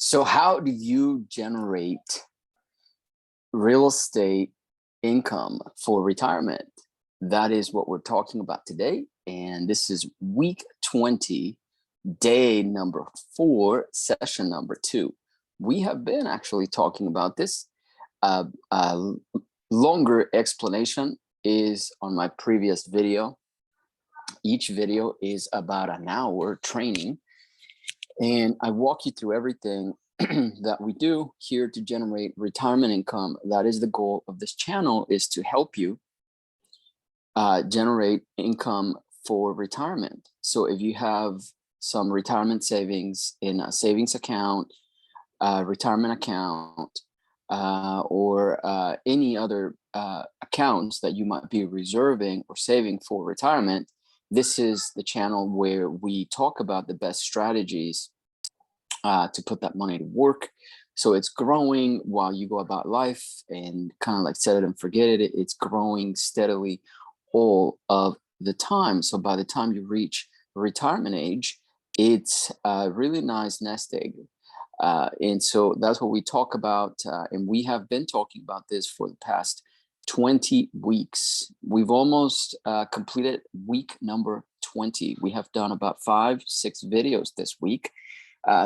So how do you generate real estate income for retirement? That is what we're talking about today. And this is week 20, day number 4, session number 2. We have been actually talking about this. A longer explanation is on my previous video. Each video is about an hour training. And I walk you through everything that we do here to generate retirement income. That is the goal of this channel, is to help you generate income for retirement. So if you have some retirement savings in a savings account, retirement account, or any other accounts that you might be reserving or saving for retirement, this is the channel where we talk about the best strategies to put that money to work. So it's growing while you go about life, and kind of like set it and forget it. It's growing steadily all of the time. So by the time you reach retirement age, it's a really nice nest egg. And so that's what we talk about. And we have been talking about this for the past 20 weeks. We've almost completed week number 20. We have done about 5-6 videos this week,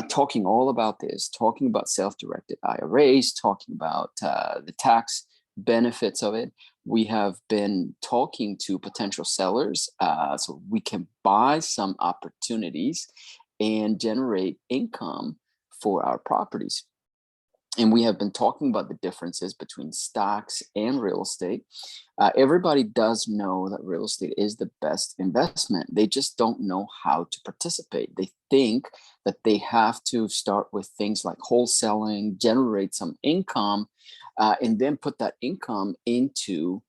talking all about this, talking about self-directed IRAs, talking about the tax benefits of it. We have been talking to potential sellers so we can buy some opportunities and generate income for our properties. And we have been talking about the differences between stocks and real estate. Everybody does know that real estate is the best investment. They just don't know how to participate. They think that they have to start with things like wholesaling, generate some income, and then put that income into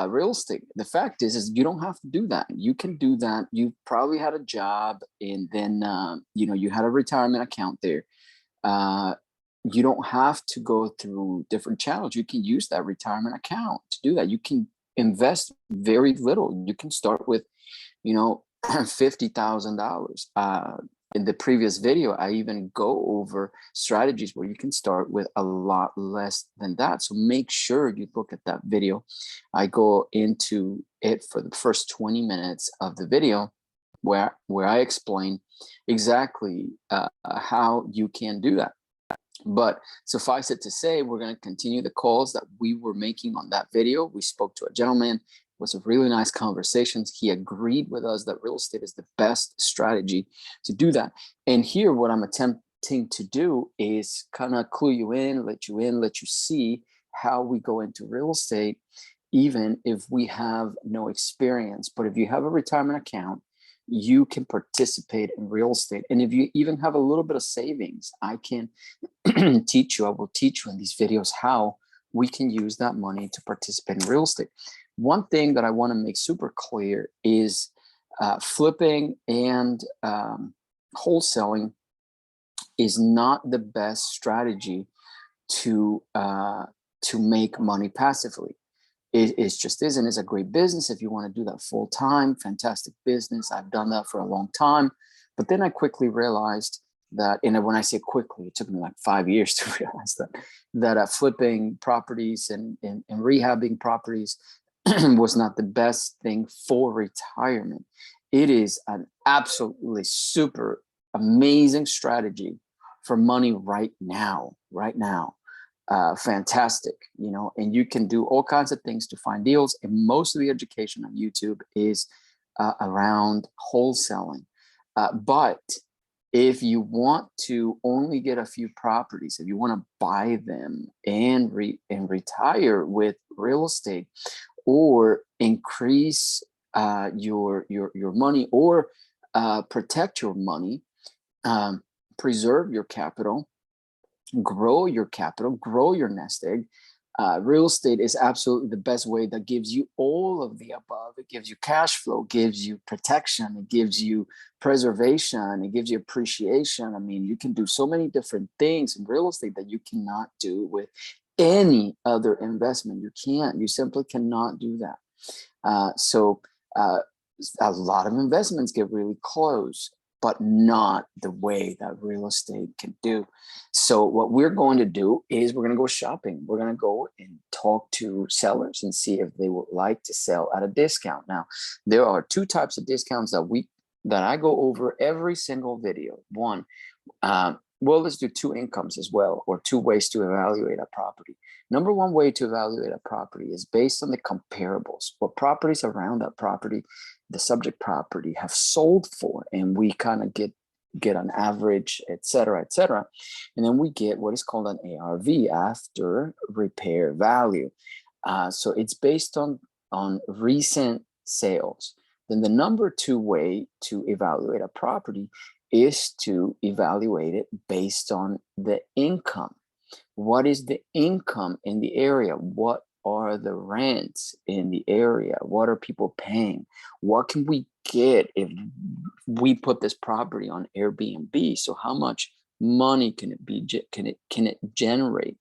real estate. The fact is you don't have to do that. You can do that. You probably had a job, and then you had a retirement account there. You don't have to go through different channels. You can use that retirement account to do that. You can invest very little. You can start with, $50,000. In the previous video, I even go over strategies where you can start with a lot less than that. So make sure you look at that video. I go into it for the first 20 minutes of the video where I explain exactly how you can do that. But suffice it to say, we're going to continue the calls that we were making on that video. We spoke to a gentleman. It was a really nice conversation. He agreed with us that real estate is the best strategy to do that. And here, what I'm attempting to do is kind of clue you in, let you see how we go into real estate, even if we have no experience. But if you have a retirement account, you can participate in real estate. And if you even have a little bit of savings, I can I will teach you in these videos how we can use that money to participate in real estate. One thing that I want to make super clear is flipping and wholesaling is not the best strategy to make money passively. It just isn't. It's a great business if you want to do that full time. Fantastic business. I've done that for a long time. But then I quickly realized that, and when I say quickly, it took me like 5 years to realize that flipping properties and rehabbing properties was not the best thing for retirement. It is an absolutely super amazing strategy for money right now. Fantastic, and you can do all kinds of things to find deals. And most of the education on YouTube is around wholesaling. But if you want to only get a few properties, if you want to buy them and retire with real estate, or increase your money, or protect your money, preserve your capital, grow your nest egg, real estate is absolutely the best way. That gives you all of the above. It gives you cash flow, gives you protection, it gives you preservation, it gives you appreciation. I mean, you can do so many different things in real estate that you cannot do with any other investment. You simply cannot do that. So a lot of investments get really close, but not the way that real estate can do. So what we're going to do is we're going to go shopping. We're going to go and talk to sellers and see if they would like to sell at a discount. Now, there are two types of discounts that I go over every single video. One, well, let's do two incomes as well, or two ways to evaluate a property. Number one way to evaluate a property is based on the comparables, what properties around that property, the subject property, have sold for, and we kind of get an average, et cetera, and then we get what is called an ARV, after repair value. So it's based on recent sales. Then the number two way to evaluate a property is to evaluate it based on the income. What is the income in the area? What are the rents in the area? What are people paying? What can we get if we put this property on Airbnb? So how much money can it generate?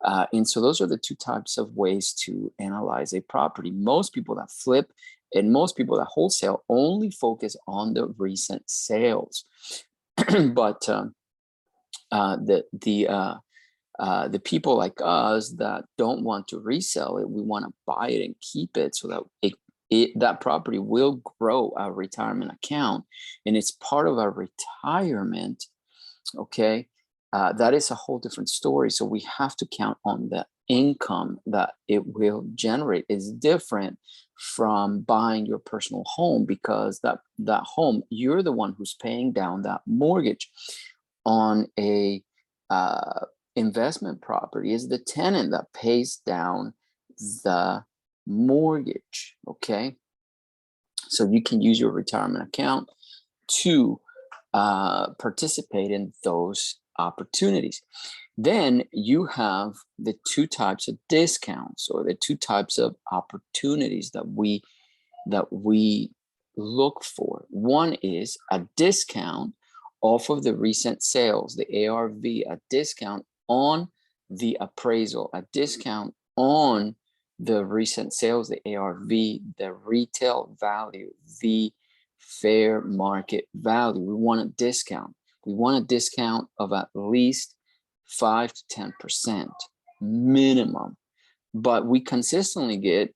And so those are the two types of ways to analyze a property. Most people that flip and most people that wholesale only focus on the recent sales. But the people like us that don't want to resell it, we want to buy it and keep it so that that property will grow our retirement account, and it's part of our retirement. Okay, that is a whole different story. So we have to count on the income that it will generate. Is different from buying your personal home, because that home, you're the one who's paying down that mortgage. On a investment property, is the tenant that pays down the mortgage. Okay, so you can use your retirement account to participate in those opportunities. Then you have the two types of discounts, or the two types of opportunities that we look for. One is a discount off of the recent sales, the ARV, a discount on the appraisal, a discount on the recent sales, the ARV, the retail value, the fair market value. We want a discount. We want a discount of at least 5 to 10% minimum, but we consistently get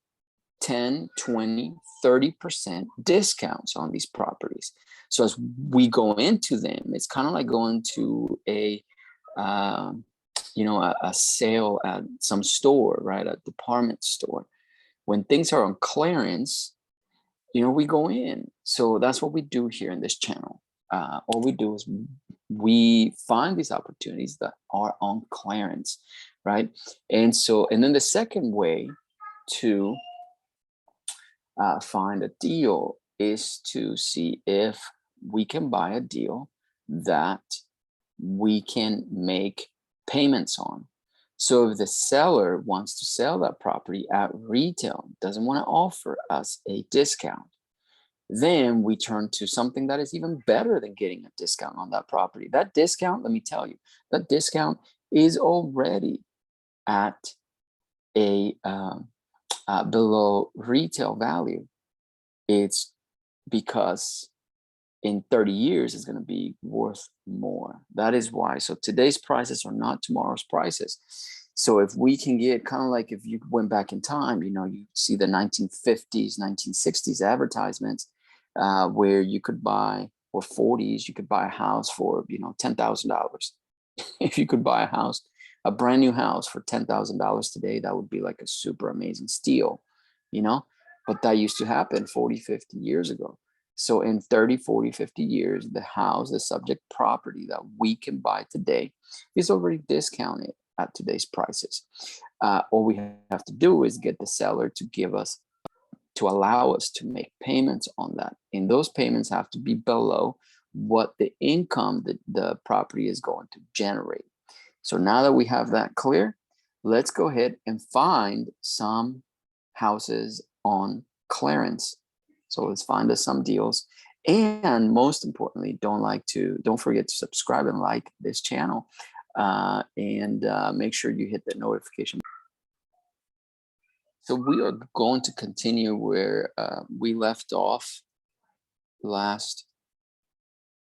10, 20, 30% discounts on these properties. So as we go into them, it's kind of like going to a sale at some store, right? A department store. When things are on clearance, we go in. So that's what we do here in this channel. All we do is we find these opportunities that are on clearance, right? And then the second way to find a deal is to see if we can buy a deal that we can make payments on. So if the seller wants to sell that property at retail, doesn't want to offer us a discount, then we turn to something that is even better than getting a discount on that property. That discount, let me tell you, that discount is already at a below retail value. It's because in 30 years it's going to be worth more. That is why. So today's prices are not tomorrow's prices. So if we can get, kind of like if you went back in time, you see the 1950s, 1960s advertisements where you could buy, or 40s, you could buy a house for, $10,000. If you could buy a house, a brand new house for $10,000 today, that would be like a super amazing steal, but that used to happen 40, 50 years ago. So in 30, 40, 50 years, the house, the subject property that we can buy today is already discounted at today's prices. All we have to do is get the seller to allow us to make payments on that. And those payments have to be below what the income that the property is going to generate. So now that we have that clear, let's go ahead and find some houses on clearance. So let's find us some deals. And most importantly, don't forget to subscribe and like this channel, and make sure you hit the notification. So we are going to continue where we left off last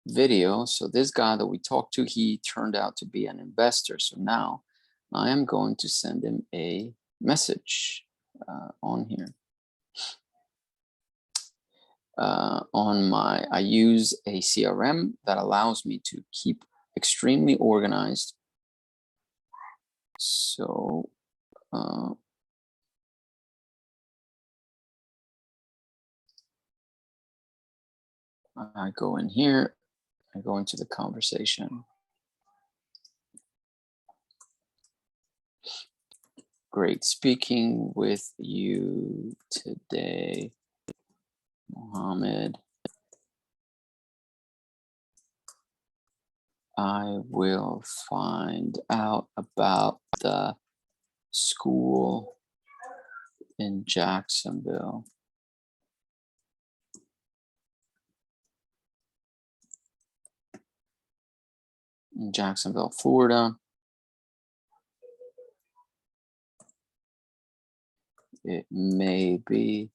video. So this guy that we talked to, he turned out to be an investor. So now I am going to send him a message on here. I use a CRM that allows me to keep extremely organized. So I go in here, I go into the conversation. Great speaking with you today, Mohammed. I will find out about the school in Jacksonville. In Jacksonville, Florida. It may be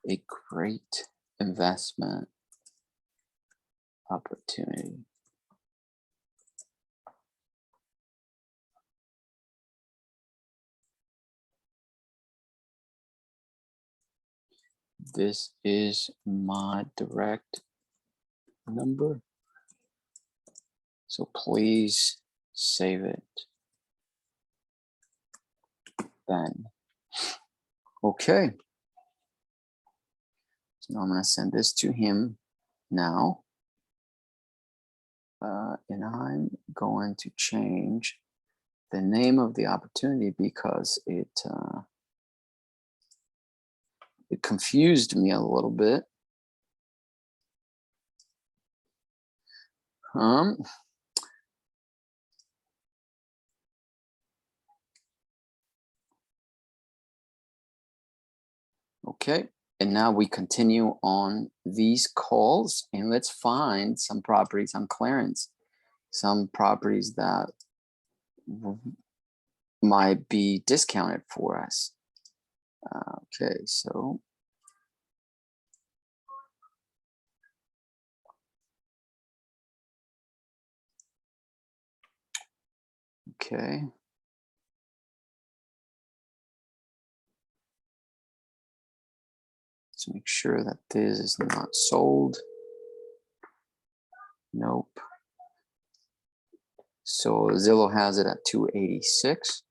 a great investment opportunity. This is my direct number, so please save it. Ben. Okay. So now I'm going to send this to him now. And I'm going to change the name of the opportunity because it confused me a little bit. Okay, and now we continue on these calls, and let's find some properties on clearance, some properties that might be discounted for us. Okay, so okay. Let's make sure that this is not sold. Nope. So Zillow has it at 286,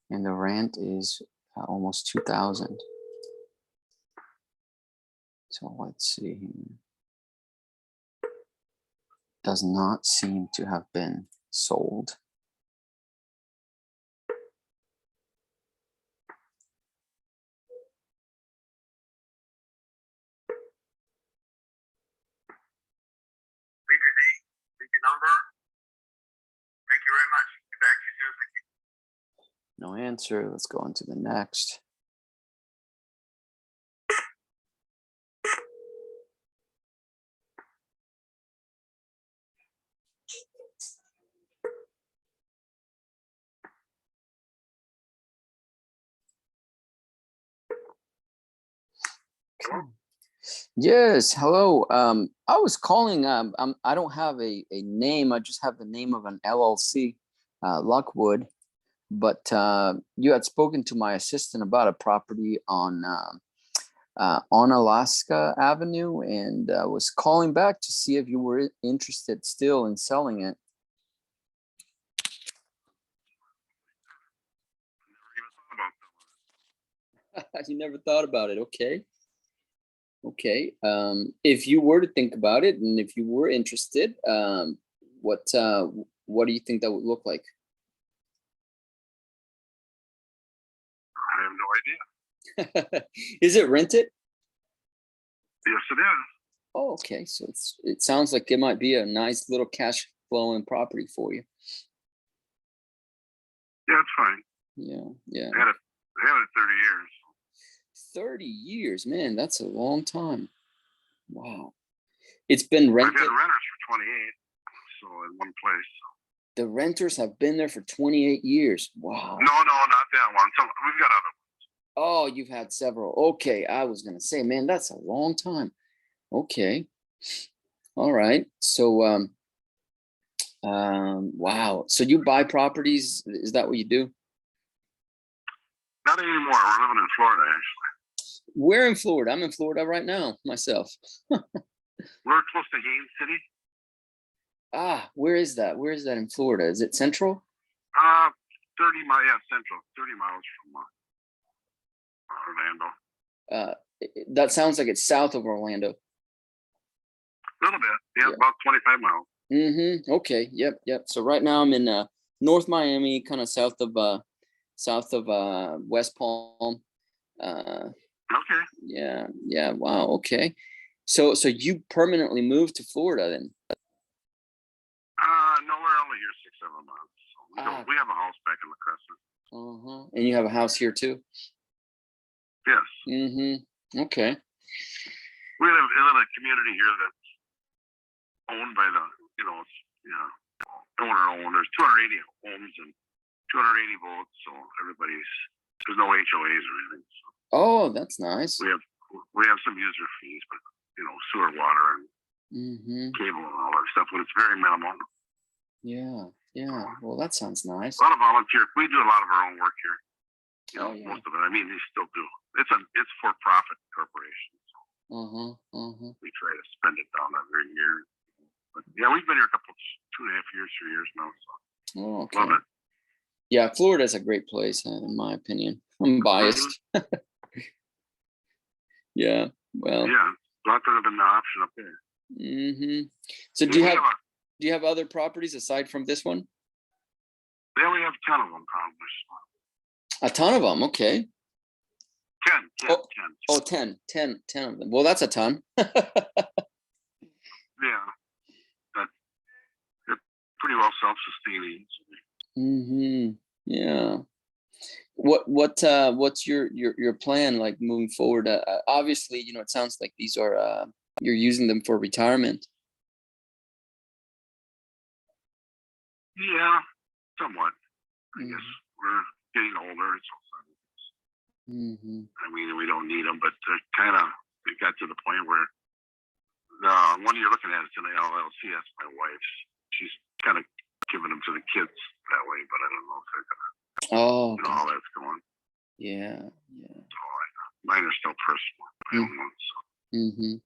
and the rent is almost 2,000. So let's see here. Does not seem to have been sold. Leave your number. Thank you very much. Get back to you soon. No answer. Let's go on to the next. Okay. Yes, hello. I was calling. I don't have a name. I just have the name of an LLC, Lockwood. But you had spoken to my assistant about a property on Alaska Avenue, and I was calling back to see if you were interested still in selling it. You never thought about it. Okay. Okay. If you were to think about it, and if you were interested, what do you think that would look like? I have no idea. Is it rented? Yes, it is. Oh, okay. So it sounds like it might be a nice little cash flowing property for you. Yeah, it's fine. Yeah, yeah. I had it 30 years. 30 years, man, that's a long time. Wow. It's been rented. I've had renters for 28, so in one place. The renters have been there for 28 years. Wow. No, not that one. So we've got other ones. Oh, you've had several. Okay, I was gonna say, man, that's a long time. Okay. All right. So wow. So you buy properties? Is that what you do? Not anymore. We're living in Florida, actually. Where in Florida? I'm in Florida right now myself. We're close to Haines City. Ah, where is that? Where is that in Florida? Is it central? 30 miles, yeah, central, 30 miles from Orlando. That sounds like it's south of Orlando. A little bit, yeah, Yeah. about 25 miles. Mm-hmm. Okay. Yep. Yep. So right now I'm in North Miami, kind of south of West Palm. Okay. Yeah. Yeah. Wow. Okay. So you permanently moved to Florida then? No, we're only here 6, 7 months. So we have a house back in the Crescent. Uh-huh. And you have a house here too? Yes. Mm-hmm. Okay. We live in a community here that's owned by owner owned. There's 280 homes and 280 votes, so there's no HOAs or anything. So Oh, that's nice. we have some user fees, but sewer, water, and Mm-hmm. cable and all that stuff, but it's very minimal. Yeah. Yeah. Well, that sounds nice. A lot of volunteer. We do a lot of our own work here. Oh, yeah. Most of it. I mean, they still do. It's for profit corporation. So Uh-huh. Uh-huh. we try to spend it down every year. But yeah, we've been here 2.5 years, 3 years now. So Oh, okay. love it. Yeah, Florida is a great place, in my opinion. I'm biased. Yeah. Well. Yeah, a lot better than the option up there. Mm-hmm. So do you have other properties aside from this one? Yeah, we have 10 of them, probably. A ton of them. Okay. 10. Oh, 10 of them. Well, that's a ton. Yeah, but they're pretty well self-sustaining. Mm-hmm. Yeah. What's your plan like moving forward? Obviously, it sounds like these are you're using them for retirement. Yeah, somewhat. I Mm-hmm. guess we're getting older. Mm-hmm. I mean, we don't need them, but it got to the point where the one you're looking at is an LLC. That's my wife's. She's kind of giving them to the kids that way, but I don't know if they're gonna, Oh, how that's going. yeah. Yeah. So mine are still personal. My own ones. So. Mm-hmm.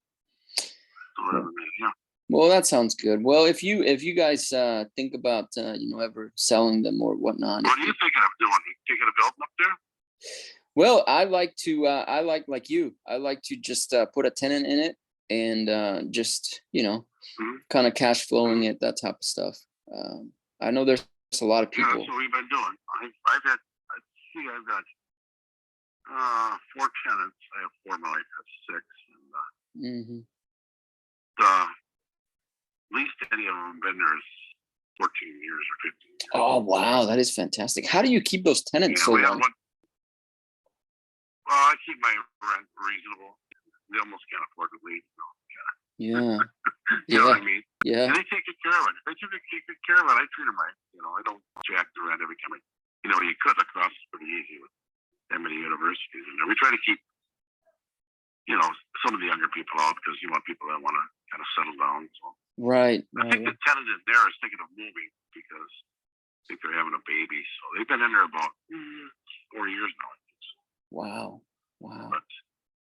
Yeah. Well, that sounds good. Well, if you guys think about ever selling them or whatnot. What are you thinking of doing? You thinking of building up there? Well, I like to I like you. I like to just put a tenant in it and just kind of cash flowing it, that type of stuff. I know there's a lot of people. Yeah, that's what we've been doing. I've got 4 tenants. I have 4. My wife has 6. And Mm-hmm. the least any of them been there is 14 years or 15 years. Oh, wow, that is fantastic. How do you keep those tenants so long? Well, I keep my rent reasonable. They almost can't afford to leave. Yeah. You know what I mean? Yeah. And they take good care of it. If they take good care of it, I treat them right. I don't jack the rent every time. You could across it's pretty easy with that many universities. And we try to keep, some of the younger people out because you want people that want to kind of settle down. So Right. I think the tenant in there is thinking of moving because I think they're having a baby. So they've been in there about 4 years now. Wow. Wow. But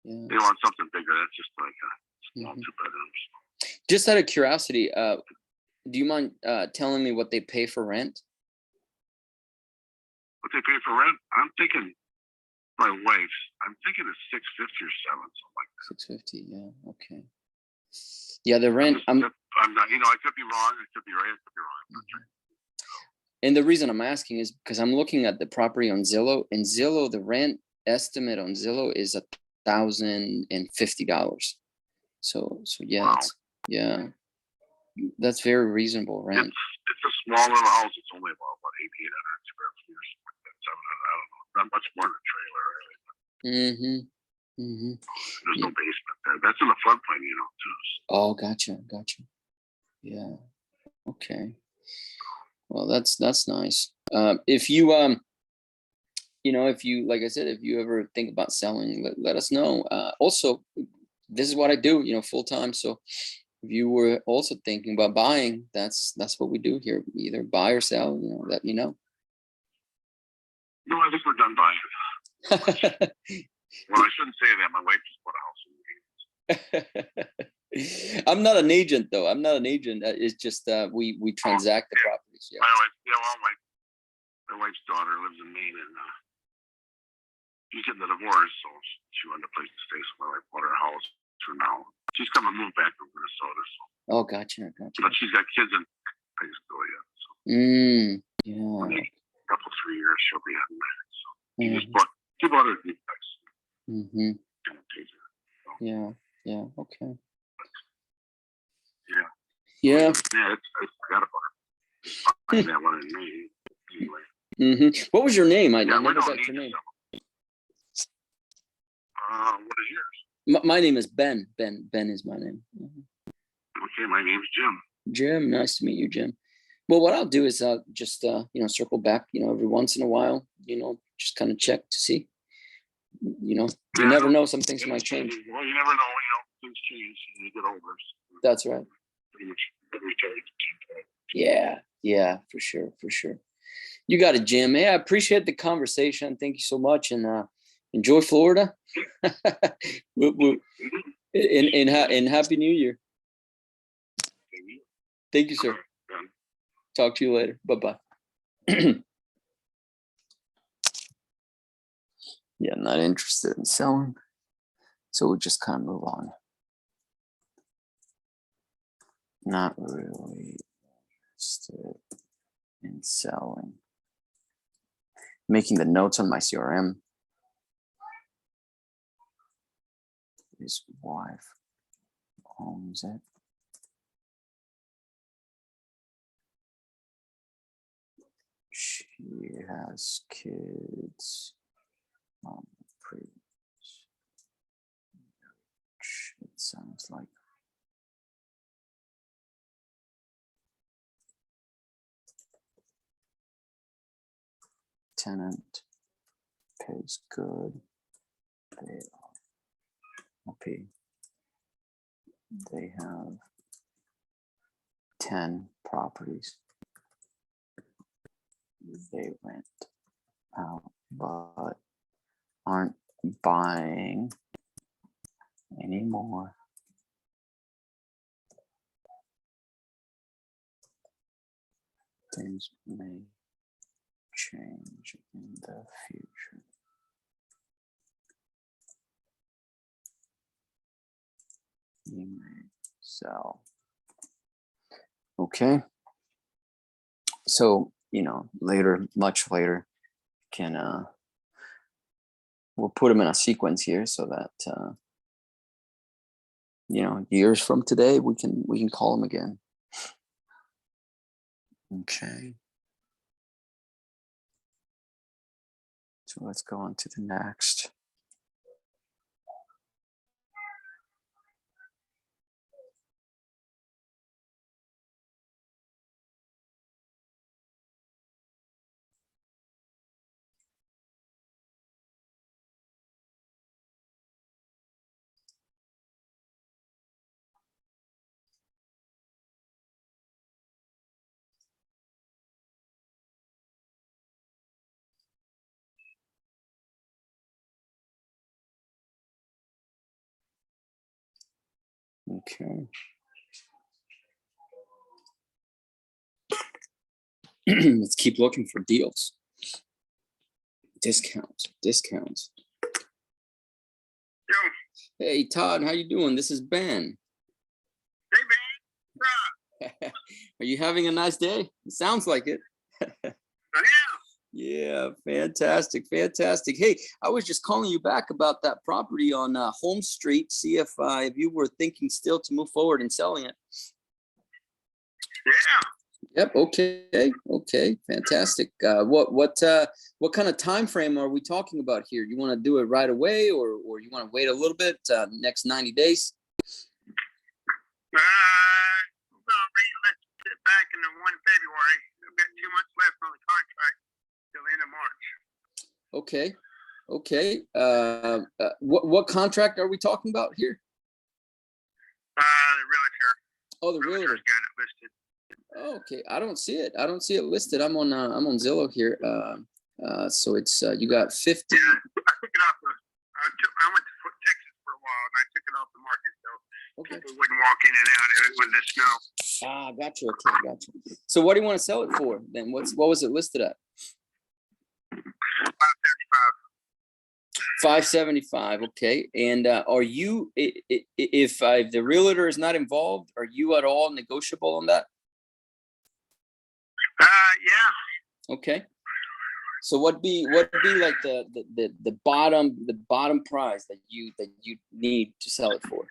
yeah. They want something bigger. That's just like a small 2 bedrooms. Just out of curiosity, do you mind telling me what they pay for rent? What they pay for rent? I'm thinking my wife's. I'm thinking it's $650 or $7, something like that. $650. Yeah. Okay. Yeah, the rent. I'm not. I could be wrong. I could be right. I could be wrong. Mm-hmm. And the reason I'm asking is because I'm looking at the property on Zillow. And Zillow, the rent estimate on Zillow is $1,050. So yeah, Wow. that's very reasonable rent. It's a small little house. It's only about 8,800 square feet or something like that. 700. I don't know. Not much more than a trailer. Really. Mm-hmm. Mm-hmm. There's no basement there. That's in the floodplain, too. Oh, gotcha. Yeah. Okay. Well, that's nice. If you if you, like I said, if you ever think about selling, let us know. Also, this is what I do, full time. So if you were also thinking about buying, that's what we do here. Either buy or sell, let me know. No, I think we're done buying. Well, I shouldn't say that. My wife just bought a house in I'm not an agent though. I'm not an agent. It's just we transact the properties. Yeah. My wife's daughter lives in Maine, and she's getting a divorce, so she wanted a place to stay. So my wife bought her a house for now. She's coming to move back to Minnesota. So. Oh, gotcha. But she's got kids in high school yet. So. Yeah. In a couple 3 years, she'll be married. So she bought her a duplex. So. Yeah. Okay. Yeah. I forgot about her. I that one in Maine. Anyway. What was your name? I never got your name. What is yours? My name is Ben. Ben is my name. Okay, my name's Jim. Jim, nice to meet you, Jim. Well, what I'll do is just circle back, every once in a while, just kind of check to see. You never know, some things might change. Well, you never know, things change and you get older. So that's right. Pretty much every time. Yeah, for sure. You got it, Jim. Hey, I appreciate the conversation. Thank you so much, and enjoy Florida. And Happy New Year. Thank you, sir. Talk to you later. Bye-bye. Yeah, not interested in selling. So we'll just kind of move on. Not really interested in selling. Making the notes on my CRM. His wife owns it. She has kids. It sounds like. Tenant pays good. They are happy. They have 10 properties. They rent out, but aren't buying anymore. Things may change in the future. You may sell. Okay. So, later, much later, we'll put them in a sequence here so that, years from today, we can call them again. Okay. So let's go on to the next. Okay. Let's keep looking for deals. Discounts. Hey, Todd, how you doing? This is Ben. Hey, Ben. Are you having a nice day? It sounds like it. Yeah, fantastic. Hey, I was just calling you back about that property on Holmes Street. See if you were thinking still to move forward in selling it. Yeah. Yep. Okay. Fantastic. What kind of time frame are we talking about here? You want to do it right away, or you want to wait a little bit? Next 90 days. Let's sit back in the 1 February. I've got 2 months left on the contract till the end of March. Okay. What contract are we talking about here? Oh, the Realtor's realtor. got it listed. Oh, okay, I don't see it. I don't see it listed. I'm on Zillow here. So it's you got 50. Yeah, I took it off. I went to Texas for a while, and I took it off the market so Okay. people wouldn't walk in and out with the snow. Ah, gotcha. Okay, gotcha. So what do you want to sell it for then? What was it listed at? 575. 575. Okay. And are you if the realtor is not involved, are you at all negotiable on that? Yeah. Okay. So what be like the bottom price that you need to sell it for?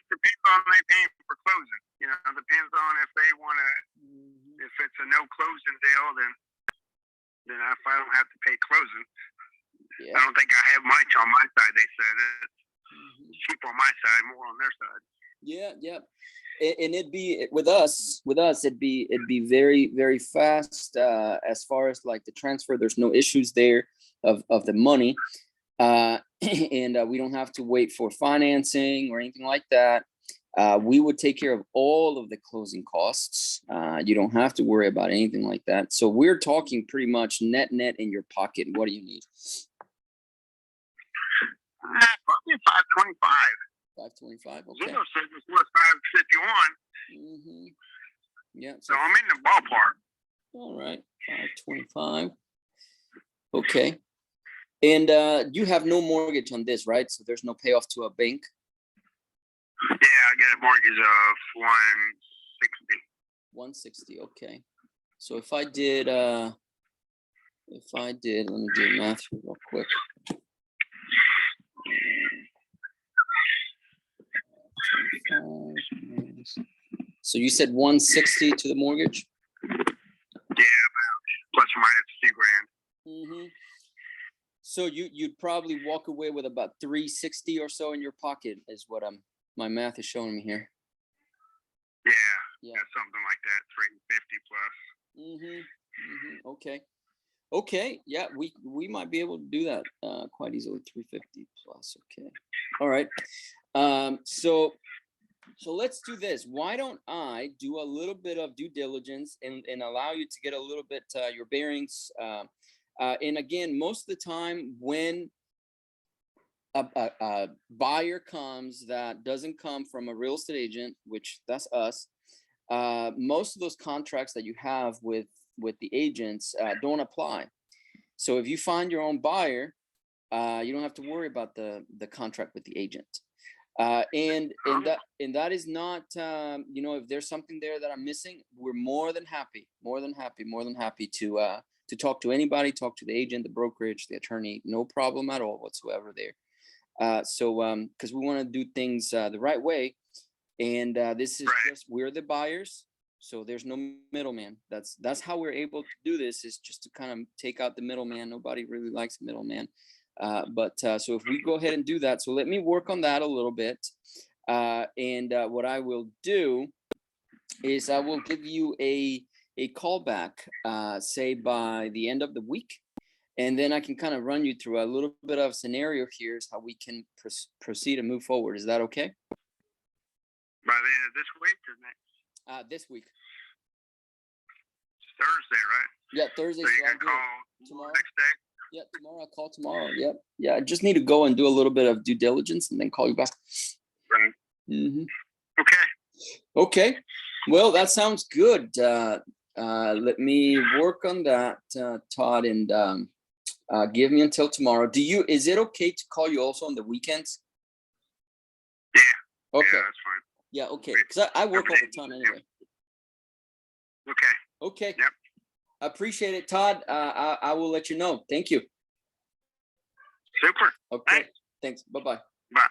Depends on they paying for closing. You know, depends on if they want to. If it's a no closing deal, then if I don't have to pay closing, Yeah. I don't think I have much on my side. They said it's cheap on my side, more on their side. Yeah, yeah. And it'd be with us, it'd be very, very fast as far as like the transfer. There's no issues there of the money. And we don't have to wait for financing or anything like that. We would take care of all of the closing costs. You don't have to worry about anything like that. So we're talking pretty much net in your pocket. What do you need? Probably 525. 525. Okay. Zillow said it's worth 551. Mm-hmm. Yeah. So I'm in the ballpark. All right. 525. Okay. And you have no mortgage on this, right? So there's no payoff to a bank. Yeah, I got a mortgage of 160. 160. Okay. So if I did, let me do math here real quick. So you said 160 to the mortgage? Yeah, about plus or minus $2,000. Mm-hmm. So you'd probably walk away with about 360 or so in your pocket is what my math is showing me here. Yeah, something like that, 350 plus. Okay. Okay. Yeah, we might be able to do that quite easily. 350 plus. Okay. All right. So let's do this. Why don't I do a little bit of due diligence and allow you to get a little bit your bearings. And again, most of the time when a buyer comes that doesn't come from a real estate agent, which that's us, most of those contracts that you have with the agents don't apply. So if you find your own buyer, you don't have to worry about the contract with the agent. And that is not, if there's something there that I'm missing, we're more than happy to talk to anybody, talk to the agent, the brokerage, the attorney, no problem at all whatsoever there. Because we want to do things the right way. And this is just, we're the buyers. So there's no middleman. That's how we're able to do this, is just to kind of take out the middleman. Nobody really likes a middleman. So if we go ahead and do that, so let me work on that a little bit. And what I will do is I will give you a call back, say by the end of the week. And then I can kind of run you through a little bit of scenario here is how we can proceed and move forward. Is that okay? By the end of this week or next? This week. It's Thursday, right? Yeah, Thursday. So you can call tomorrow. Next day? Yeah, tomorrow. I'll call tomorrow. Yep. Yeah, I just need to go and do a little bit of due diligence and then call you back. Right. Mm-hmm. Okay. Well, that sounds good. Let me work on that, Todd, and give me until tomorrow. Is it okay to call you also on the weekends? Yeah. Okay. Yeah, that's fine. Yeah, okay. Because I work overtime anyway. Okay. Okay. Yep. I appreciate it, Todd. I will let you know. Thank you. Super. Okay. Thanks. Bye-bye. Bye.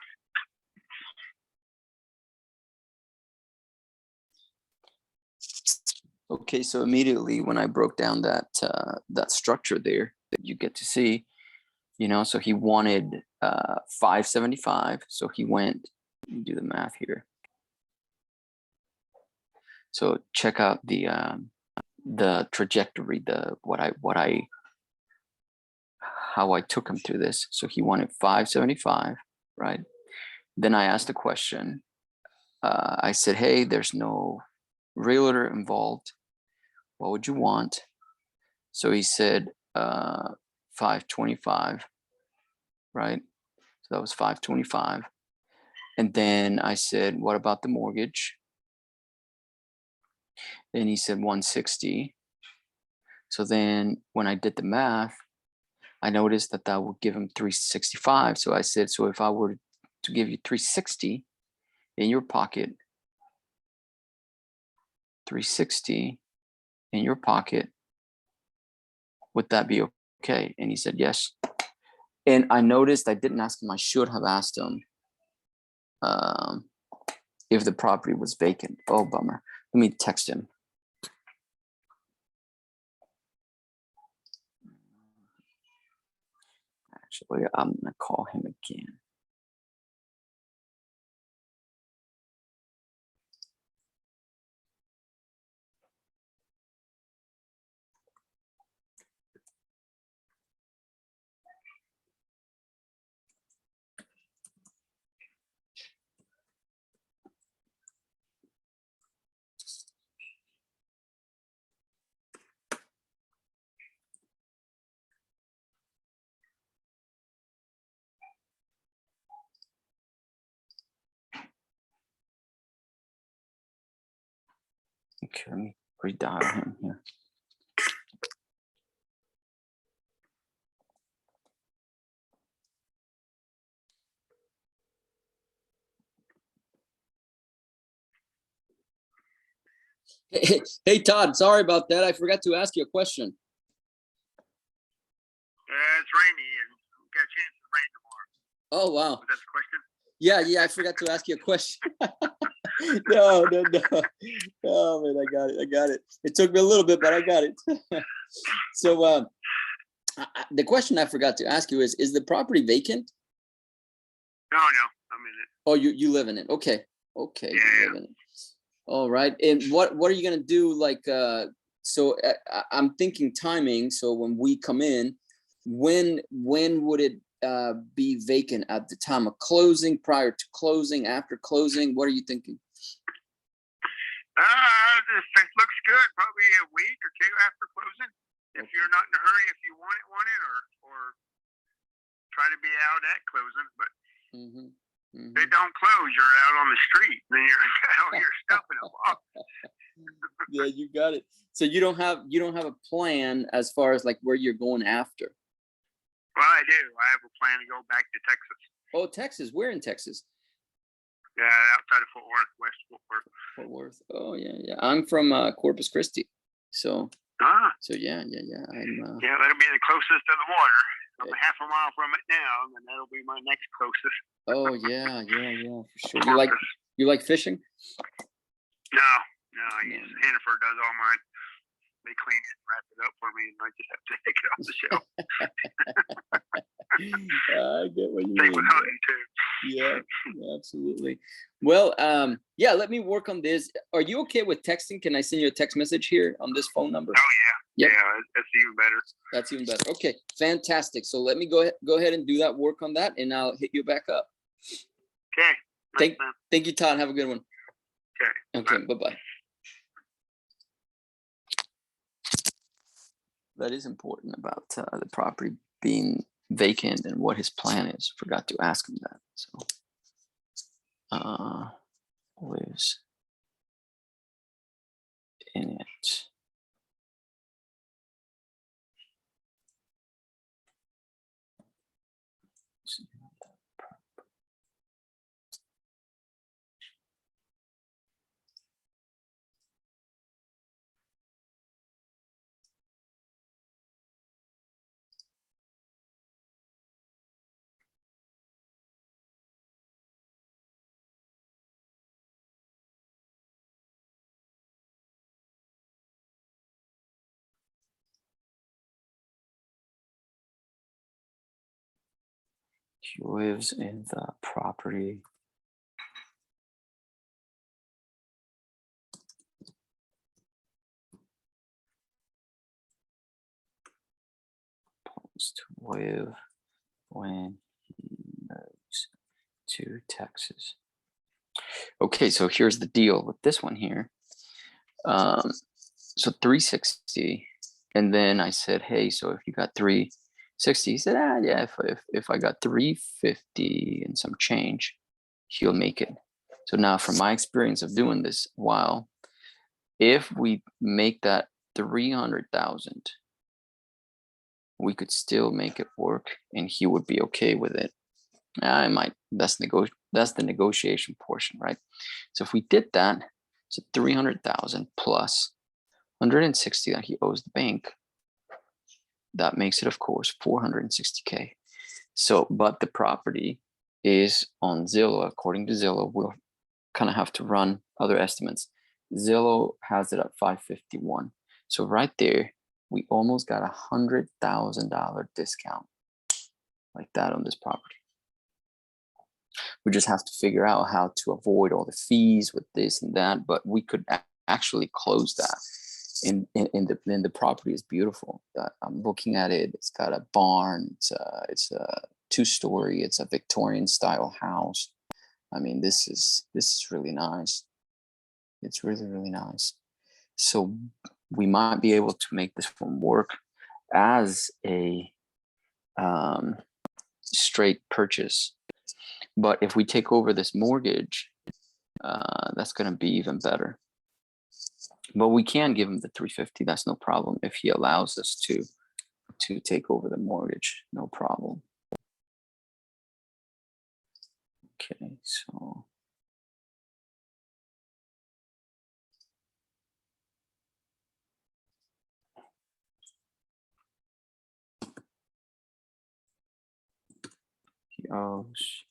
Okay, so immediately when I broke down that structure there, that you get to see, so he wanted 575. So he went, let me do the math here. So check out the trajectory, how I took him through this. So he wanted 575, right? Then I asked the question, I said, hey, there's no realtor involved. What would you want? So he said 525, right? So that was 525. And then I said, what about the mortgage? And he said 160. So then when I did the math, I noticed that that would give him 365. So I said, so if I were to give you 360 in your pocket, 360 in your pocket, would that be okay? And he said, yes. And I noticed I didn't ask him, I should have asked him if the property was vacant. Oh, bummer. Let me text him. Actually, I'm gonna call him again. Okay, let me redial him here. Hey, Todd, sorry about that. I forgot to ask you a question. It's rainy and we got a chance of rain tomorrow. Oh, wow. That's the question. Yeah, I forgot to ask you a question. No. Oh, man, I got it. It took me a little bit, but I got it. So the question I forgot to ask you is the property vacant? No, I'm in it. Oh, you live in it. Okay. Yeah, You live in it. All right. And what are you gonna do? Like, so I'm thinking timing. So when we come in, when would it be vacant? At the time of closing, prior to closing, after closing? What are you thinking? It looks good. Probably a week or two after closing. If you're not in a hurry, if you want it, or try to be out at closing, but. They don't close. You're out on the street. Then you're got all your stuff in a box. Yeah, you got it. So you don't have a plan as far as like where you're going after. Well, I do. I have a plan to go back to Texas. Oh, Texas. Where in Texas? Yeah, outside of Fort Worth, West Fort Worth. Fort Worth. Oh, yeah. I'm from Corpus Christi. So. So yeah. I'm. Yeah, that'll be the closest to the water. I'm half a mile from it now, and that'll be my next closest. Oh yeah, for sure. You like fishing? No. Hannaford does all mine. They clean it and wrap it up for me, and I just have to take it off the shelf. I get what you mean. Same with hunting too. Yeah, absolutely. Well, yeah, let me work on this. Are you okay with texting? Can I send you a text message here on this phone number? Oh yeah. Yep. Yeah, that's even better. That's even better. Okay, fantastic. So let me go ahead and do that, work on that, and I'll hit you back up. Okay. Thank you, Todd. Have a good one. Okay. Bye-bye. That is important about the property being vacant and what his plan is. Forgot to ask him that. So lives in it. He lives in the property. Plans to live when he moves to Texas. Okay, so here's the deal with this one here. Um, so 360, and then I said, hey, so if you got 360, he said, yeah, if I got 350 and some change, he'll make it. So now, from my experience of doing this a while, if we make that 300,000, we could still make it work, and he would be okay with it. I might. That's the negotiation portion, right? So if we did that, so 300,000 plus 160 that he owes the bank, that makes it, of course, 460K. So, but the property is on Zillow. According to Zillow, we'll kind of have to run other estimates. Zillow has it at 551. So right there, we almost got $100,000 discount like that on this property. We just have to figure out how to avoid all the fees with this and that, but we could actually close that. In the property is beautiful. I'm looking at it. It's got a barn. It's a 2-story. It's a Victorian style house. I mean, this is really nice. It's really, really nice. So we might be able to make this one work as a straight purchase. But if we take over this mortgage, that's going to be even better. But we can give him the 350. That's no problem if he allows us to take over the mortgage. No problem. Okay, so he owes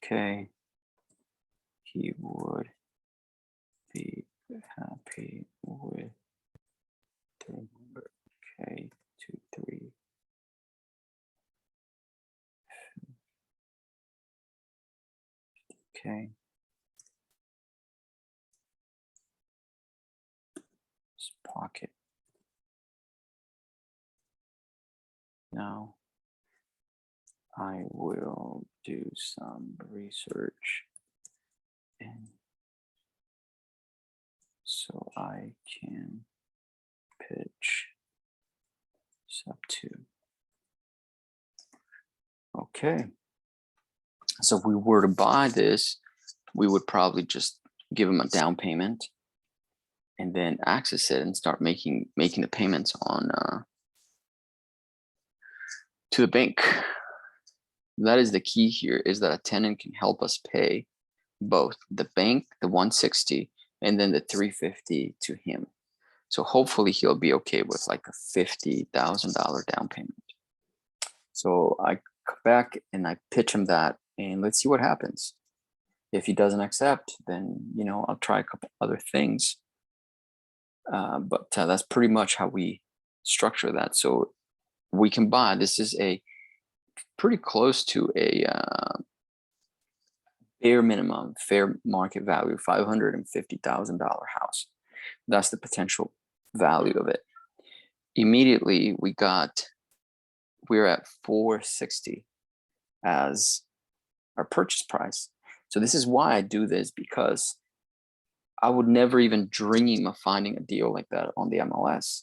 60K. He would be happy with 300K to 3. Okay. His pocket. Now I will do some research, and so I can pitch sub 2. Okay. So if we were to buy this, we would probably just give him a down payment and then access it and start making the payments on to the bank. That is the key here, is that a tenant can help us pay both the bank, the 160, and then the 350 to him. So hopefully he'll be okay with like a $50,000 down payment. So I come back and I pitch him that, and let's see what happens. If he doesn't accept, then I'll try a couple other things. But that's pretty much how we structure that. So we can buy. This is a pretty close to a bare minimum fair market value, $550,000 house. That's the potential value of it. Immediately we're at 460 as our purchase price. So this is why I do this, because I would never even dream of finding a deal like that on the MLS.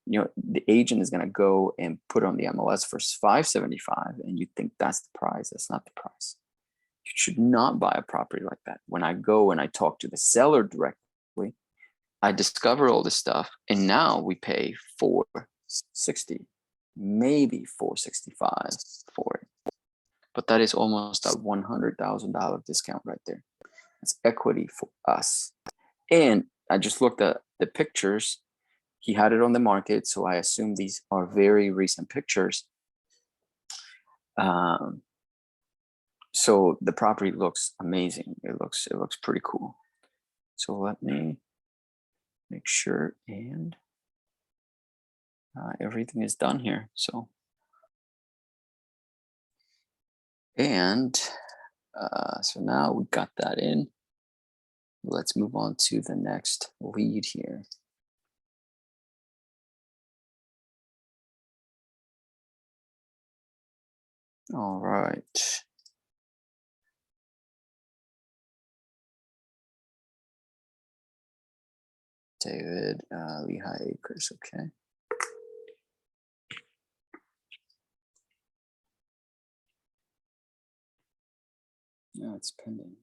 The agent is going to go and put on the MLS for 575, and you think that's the price. That's not the price. You should not buy a property like that. When I go and I talk to the seller directly, I discover all this stuff, and now we pay 460, maybe 465 for it. But that is almost a $100,000 discount right there. It's equity for us. And I just looked at the pictures. He had it on the market, so I assume these are very recent pictures. So the property looks amazing. It looks pretty cool. So let me make sure, and everything is done here. So so now we got that in. Let's move on to the next lead here. All right. David, Lehigh Acres, okay. No, it's pending.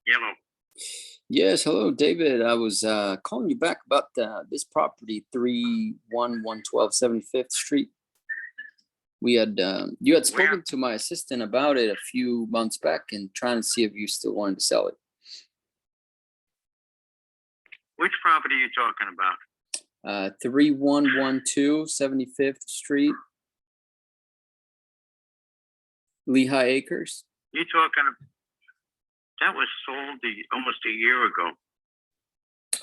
Yellow. Yes, hello, David. I was calling you back about this property, 31112 75th Street. We had you had spoken to my assistant about it a few months back and trying to see if you still wanted to sell it. Which property are you talking about? 3112 75th Street, Lehigh Acres. You talking? That was sold almost a year ago.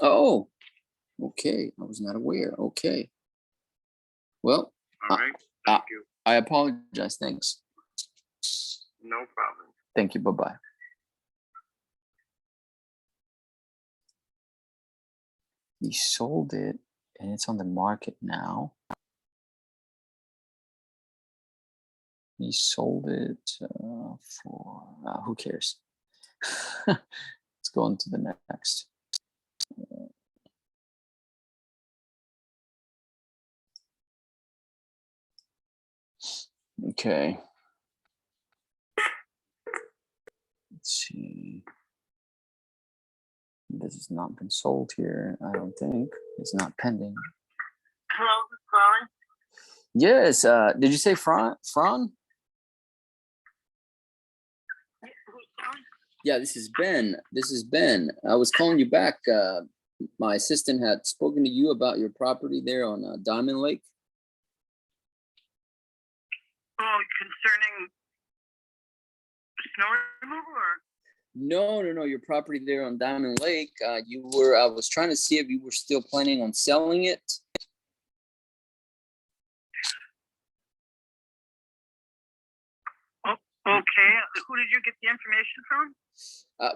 Oh, okay. I was not aware. Okay. Well, All right. Thank you. I apologize. Thanks. No problem. Thank you. Bye-bye. He sold it and it's on the market now. He sold it for, who cares? Let's go on to the next. Okay. Let's see. This has not been sold here, I don't think. It's not pending. Hello, calling. Yes. Did you say Fran? Yeah, this is Ben. This is Ben. I was calling you back. My assistant had spoken to you about your property there on Diamond Lake. Oh, concerning snow removal or? No. Your property there on Diamond Lake. I was trying to see if you were still planning on selling it. Oh, okay. Who did you get the information from?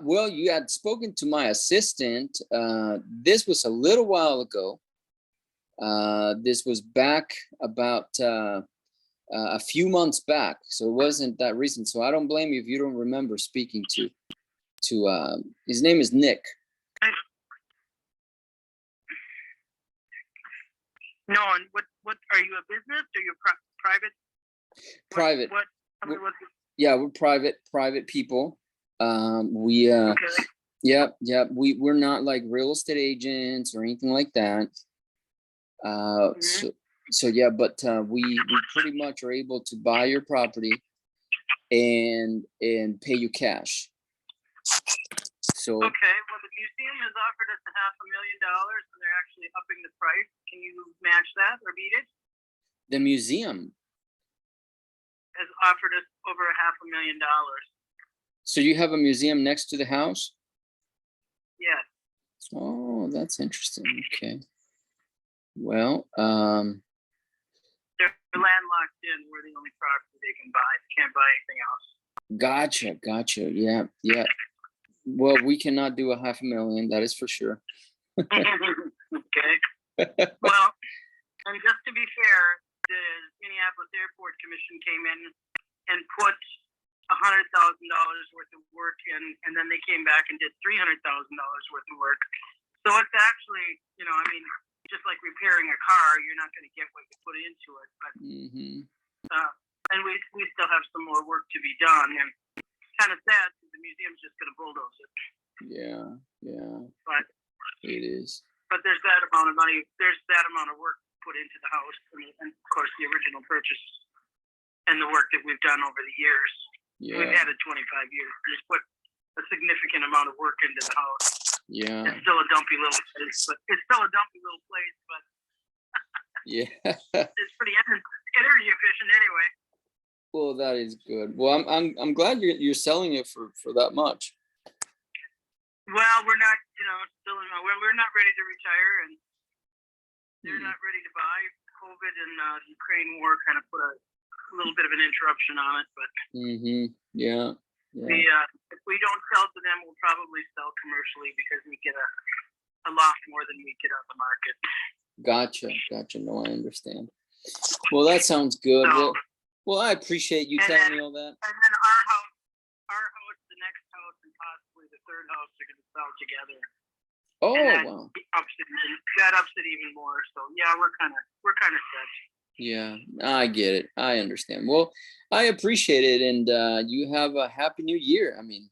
Well, you had spoken to my assistant. This was a little while ago. This was back about a few months back, so it wasn't that recent. So I don't blame you if you don't remember speaking to his name is Nick. No, and what are you, a business or you private? Private. Yeah, we're private people. Okay. Yep. We're not like real estate agents or anything like that. So yeah, but we pretty much are able to buy your property and pay you cash. So okay, well, the museum has offered us $500,000 and they're actually upping the price. Can you match that or beat it? The museum has offered us over $500,000. So you have a museum next to the house? Yes. Oh, that's interesting. Okay. Well, they're landlocked in. We're the only property they can buy. They can't buy anything else. Gotcha. Yeah. Well, we cannot do $500,000. That is for sure. Okay. Well, and just to be fair, the Minneapolis Airport Commission came in and put $100,000 worth of work in, and then they came back and did $300,000 worth of work. So it's actually, just like repairing a car, you're not going to get what you put into it. But and we still have some more work to be done, and kind of sad because the museum's just going to bulldoze it. Yeah. But it is. But there's that amount of money. There's that amount of work put into the house, and of course the original purchase and the work that we've done over the years. Yeah. We've had it 25 years. We've put a significant amount of work into the house. Yeah. It's still a dumpy little place, but yeah. It's pretty energy efficient anyway. Well, that is good. Well, I'm glad you're selling it for that much. Well, we're not, we're not ready to retire, and they're not ready to buy. COVID and the Ukraine war kind of put a little bit of an interruption on it, but yeah. If we don't sell to them, we'll probably sell commercially because we get a lot more than we get on the market. Gotcha. Gotcha. No, I understand. Well, that sounds good. So, Well, I appreciate you and telling then me all that. our house, the next house, and possibly the third house are going to sell together. Oh, And that wow. ups it even more. So yeah, we're kind of set. Yeah, I get it. I understand. Well, I appreciate it, and you have a happy new year. I mean,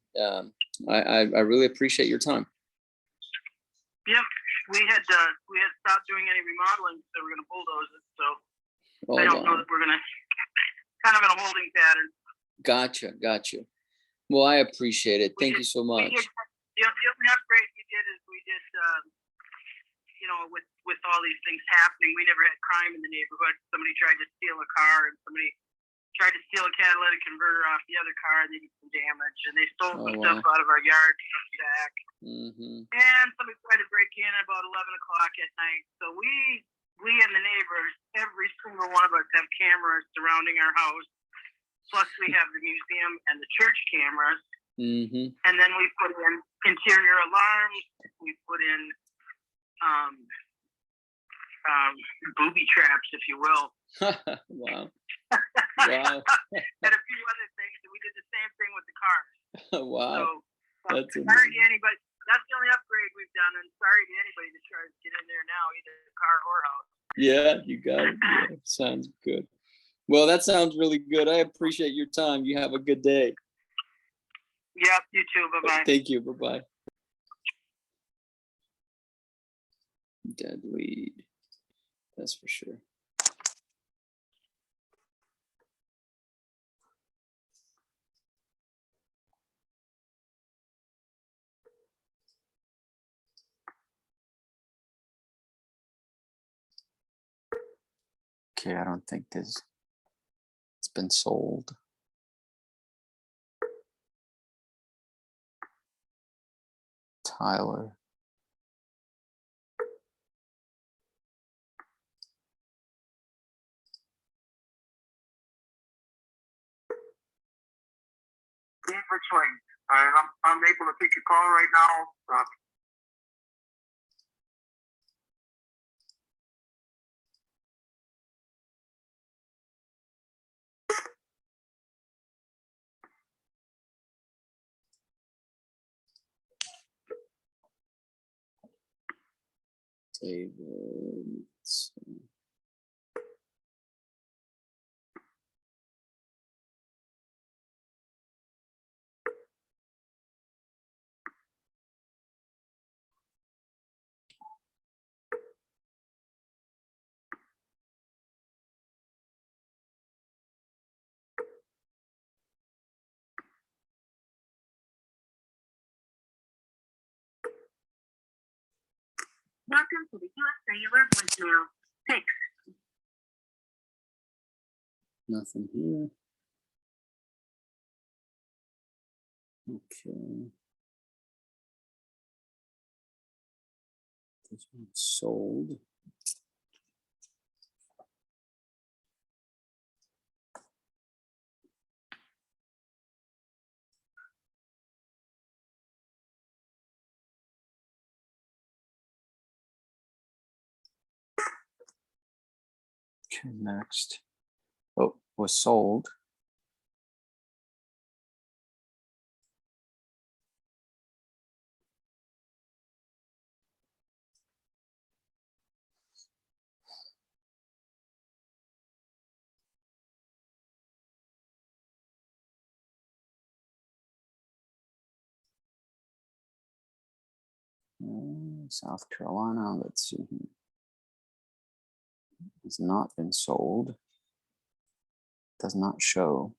I really appreciate your time. Yep, we had stopped doing any remodeling, so we're going to bulldoze it. So Oh, I don't know wow. that we're going to kind of in a holding pattern. Gotcha. Gotcha. Well, I appreciate it. Thank you so much. The upgrade we did is with all these things happening, we never had crime in the neighborhood. Somebody tried to steal a car, and somebody tried to steal a catalytic converter off the other car, and they did some damage. And they stole some stuff out of our yard back. Mm-hmm. And somebody tried to break in about 11 o'clock at night. So we and the neighbors, every single one of us, have cameras surrounding our house. Plus, we have the museum and the church cameras. Mm-hmm. And then we put in interior alarms. We put in booby traps, if you will. Wow. Wow. And a few other things. And we did the same thing with the cars. Wow. So, that's sorry to anybody. That's the only upgrade we've done. And sorry to anybody that tries to get in there now, either car or house. Yeah, you got it. Yeah, sounds good. Well, that sounds really good. I appreciate your time. You have a good day. Yep, you too. Bye-bye. Thank you. Bye-bye. Dead lead. That's for sure. Okay, I don't think it's been sold. Tyler. Diversified. I'm able to take your call right now. David. Welcome to the U.S. Cellular voicemail. 6. Nothing here. Okay. This one's sold. Okay, next. Oh, was sold. South Carolina, let's see. Has not been sold. Does not show.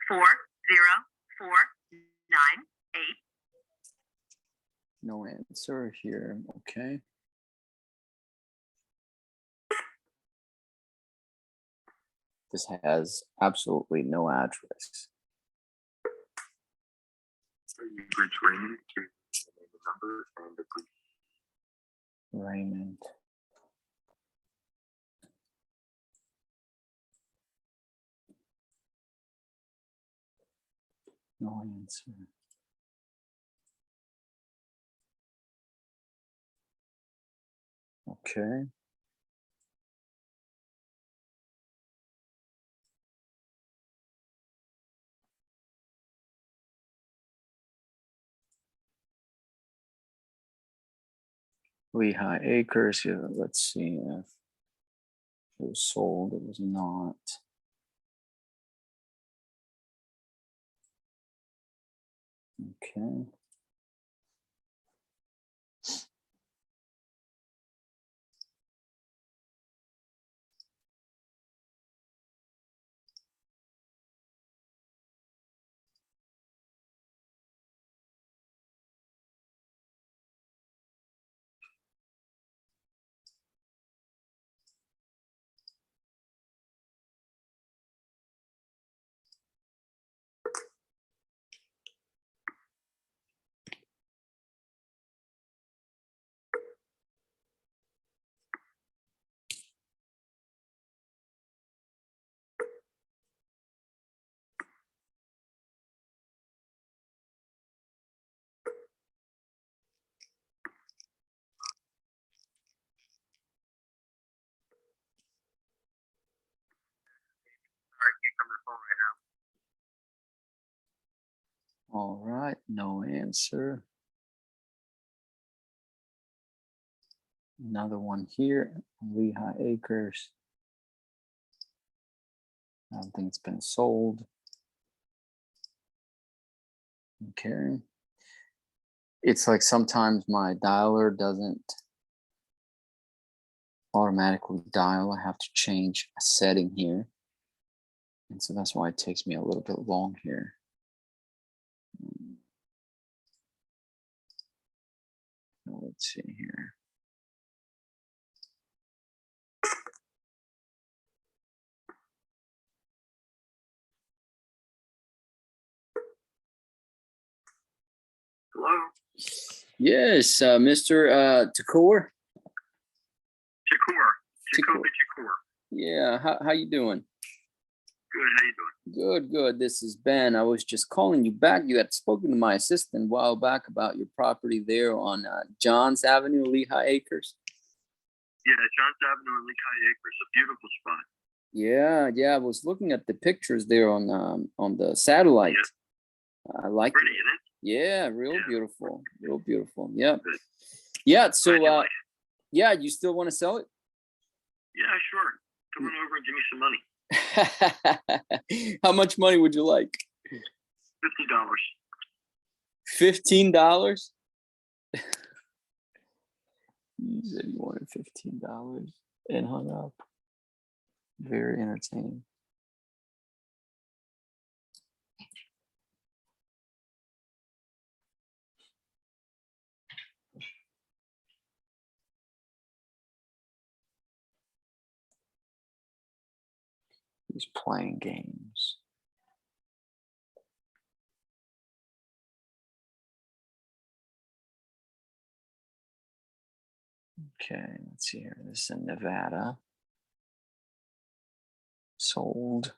4049. No answer here. Okay. This has absolutely no address. Reach Raymond to the number and the Raymond. No answer. Okay. Lehigh Acres. Yeah, let's see if it was sold. It was not. Okay. All right, no answer. Another one here, Lehigh Acres. I don't think it's been sold. Okay. It's like sometimes my dialer doesn't automatically dial. I have to change a setting here. And so that's why it takes me a little bit long here. Let's see here. Hello? Yes, Mr. Takor. Jacoby Shakur. Yeah, how you doing? Good, how you doing? Good. This is Ben. I was just calling you back. You had spoken to my assistant a while back about your property there on Johns Avenue, Lehigh Acres. Yeah, Johns Avenue and Lehigh Acres, a beautiful spot. Yeah. I was looking at the pictures there on the satellite. Yeah. I like Pretty, it. isn't it? Yeah, real beautiful. Yeah. Good. Yeah. So Glad you like it. yeah, you still want to sell it? Yeah, sure. Come on over and give me some money. How much money would you like? $50. $15? You said you wanted $15 and hung up. Very entertaining. He's playing games. Okay, let's see here. This is in Nevada. Sold.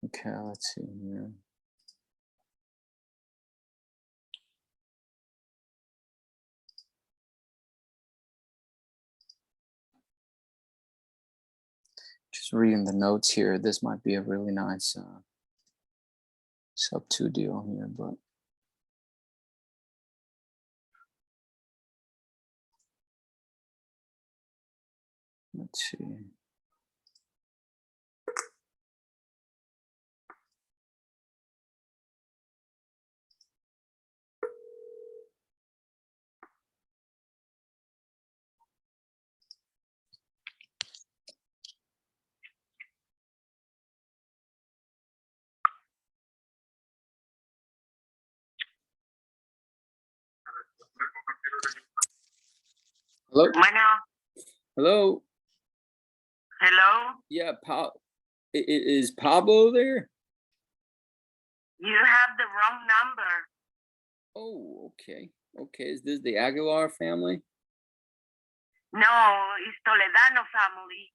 Okay, let's see here. Just reading the notes here. This might be a really nice sub 2 deal here, but let's see. Hello? Bueno, Hello? hello. Yeah, is Pablo there? You have the wrong number. Oh, okay. Okay, is this the Aguilar family? No, it's Toledano family.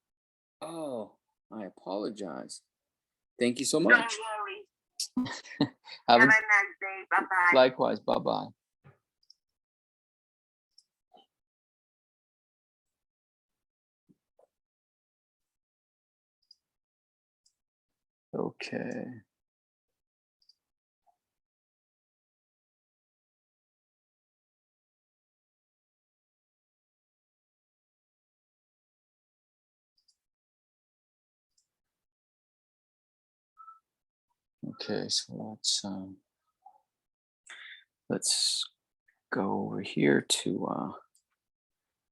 Oh, I apologize. Thank you so Don't much. worry. Have Have a a nice day. Bye bye. likewise. Bye-bye. Okay. Okay, so let's go over here to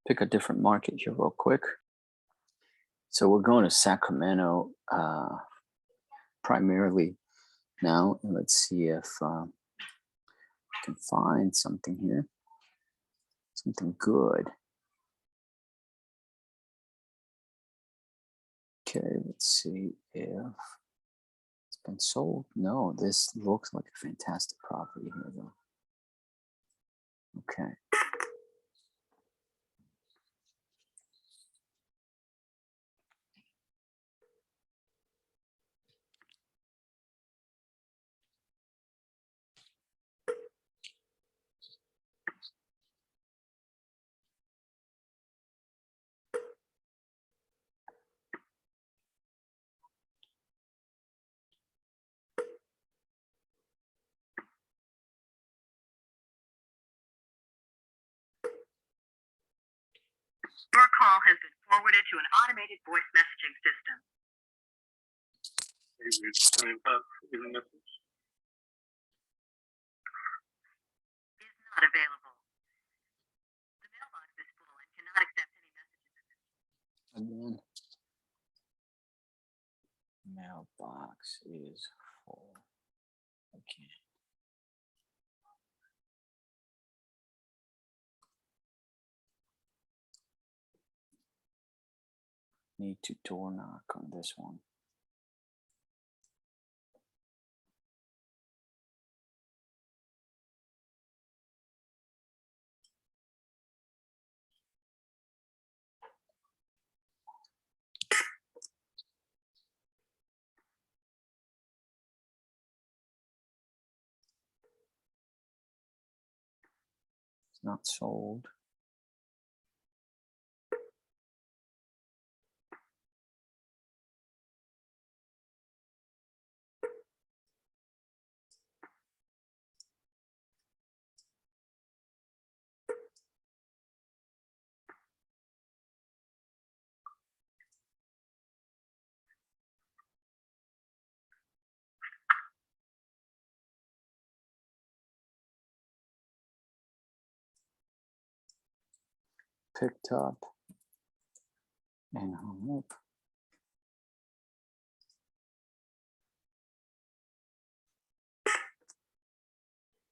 pick a different market here real quick. So we're going to Sacramento primarily now, and let's see if I can find something here, something good. Okay, let's see if it's been sold. No, this looks like a fantastic property here, though. Okay. Your call has been forwarded to an automated voice messaging system. Is not available. The mailbox is full and cannot accept any messages. Again, mailbox is full. Okay. Need to door knock on this one. It's not sold. Picked up and hung up.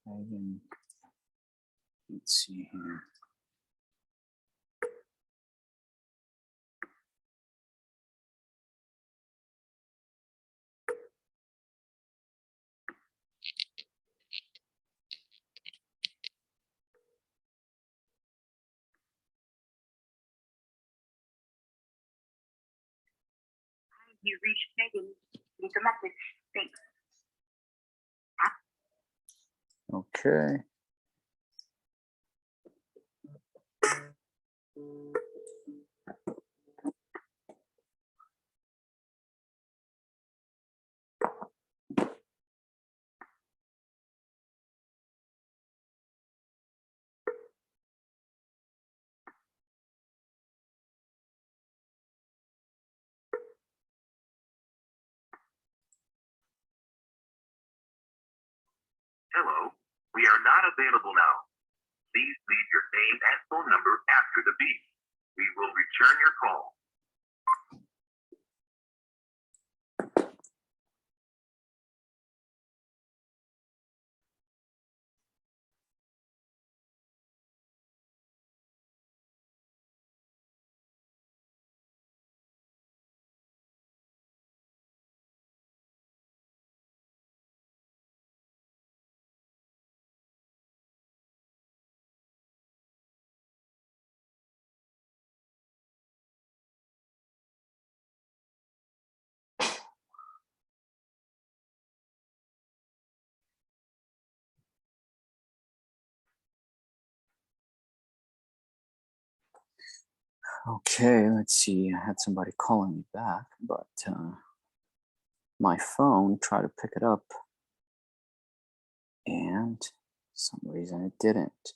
Again, let's see here. You reached Megan. Leave a message. Thanks. Okay. Hello, we are not available now. Please leave your name and phone number after the beep. We will return your call. Okay, let's see. I had somebody calling me back, but my phone tried to pick it up, and for some reason it didn't.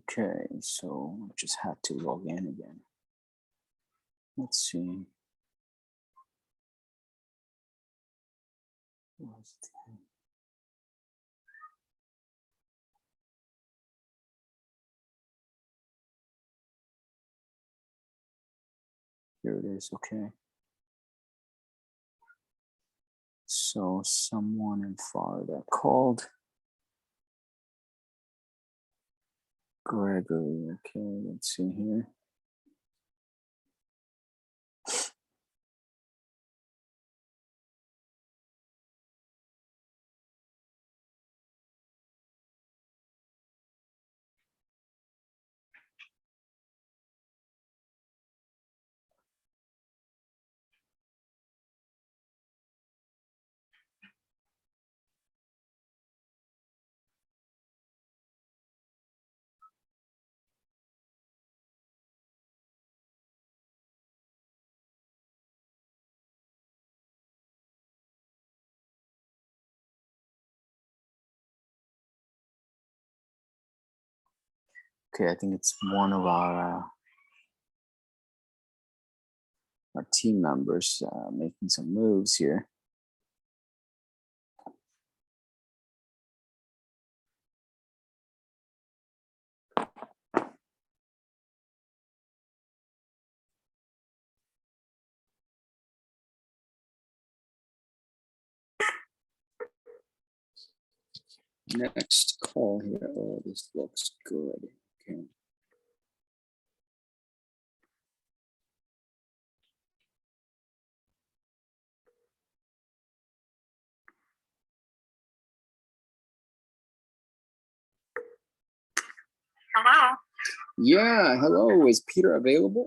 Okay, so I just had to log in again. Let's see. Here it is, okay. So someone in Florida called. Gregory, okay, let's see here. Okay, I think it's one of our team members making some moves here. Next call here. Oh, this looks good. Okay. Hello. Yeah, hello. Is Peter available?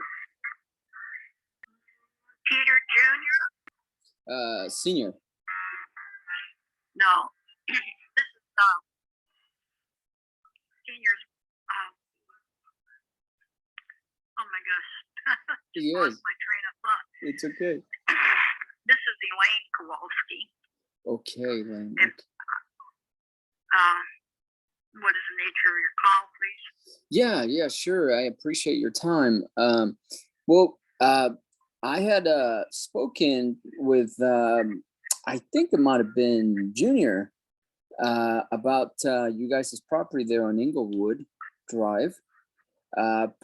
Peter Jr.? Senior. No. This is Senior's. Oh my gosh. Just He lost is. my train of thought. It's okay. This is Elaine Kowalski. Okay, then. What is the nature of your call, please? Yeah, sure. I appreciate your time. Well, I had spoken with, I think it might have been Junior, about you guys' property there on Inglewood Drive.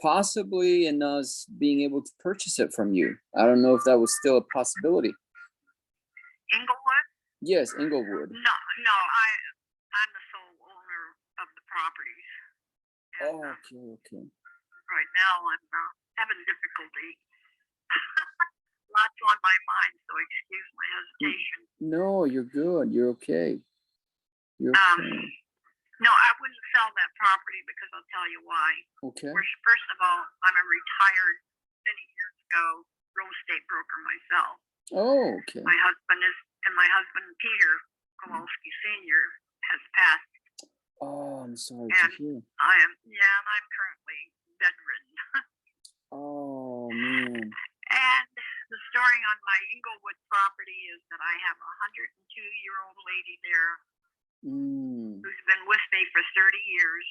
possibly in us being able to purchase it from you. I don't know if that was still a possibility. Inglewood? Yes, Inglewood. No, no, I'm the sole owner of the properties. And, Oh, okay. right now I'm having difficulty. Lots on my mind, so excuse my hesitation. No, you're good. You're okay. You're okay. No, I wouldn't sell that property because I'll tell you why. Okay. First of all, I'm a retired, many years ago, real estate broker myself. Oh, okay. My husband Peter Kowalski Sr. has passed. Oh, I'm sorry and to hear. I'm currently bedridden. Oh, man. And the story on my Inglewood property is that I have a 102-year-old lady there who's been with me for 30 years.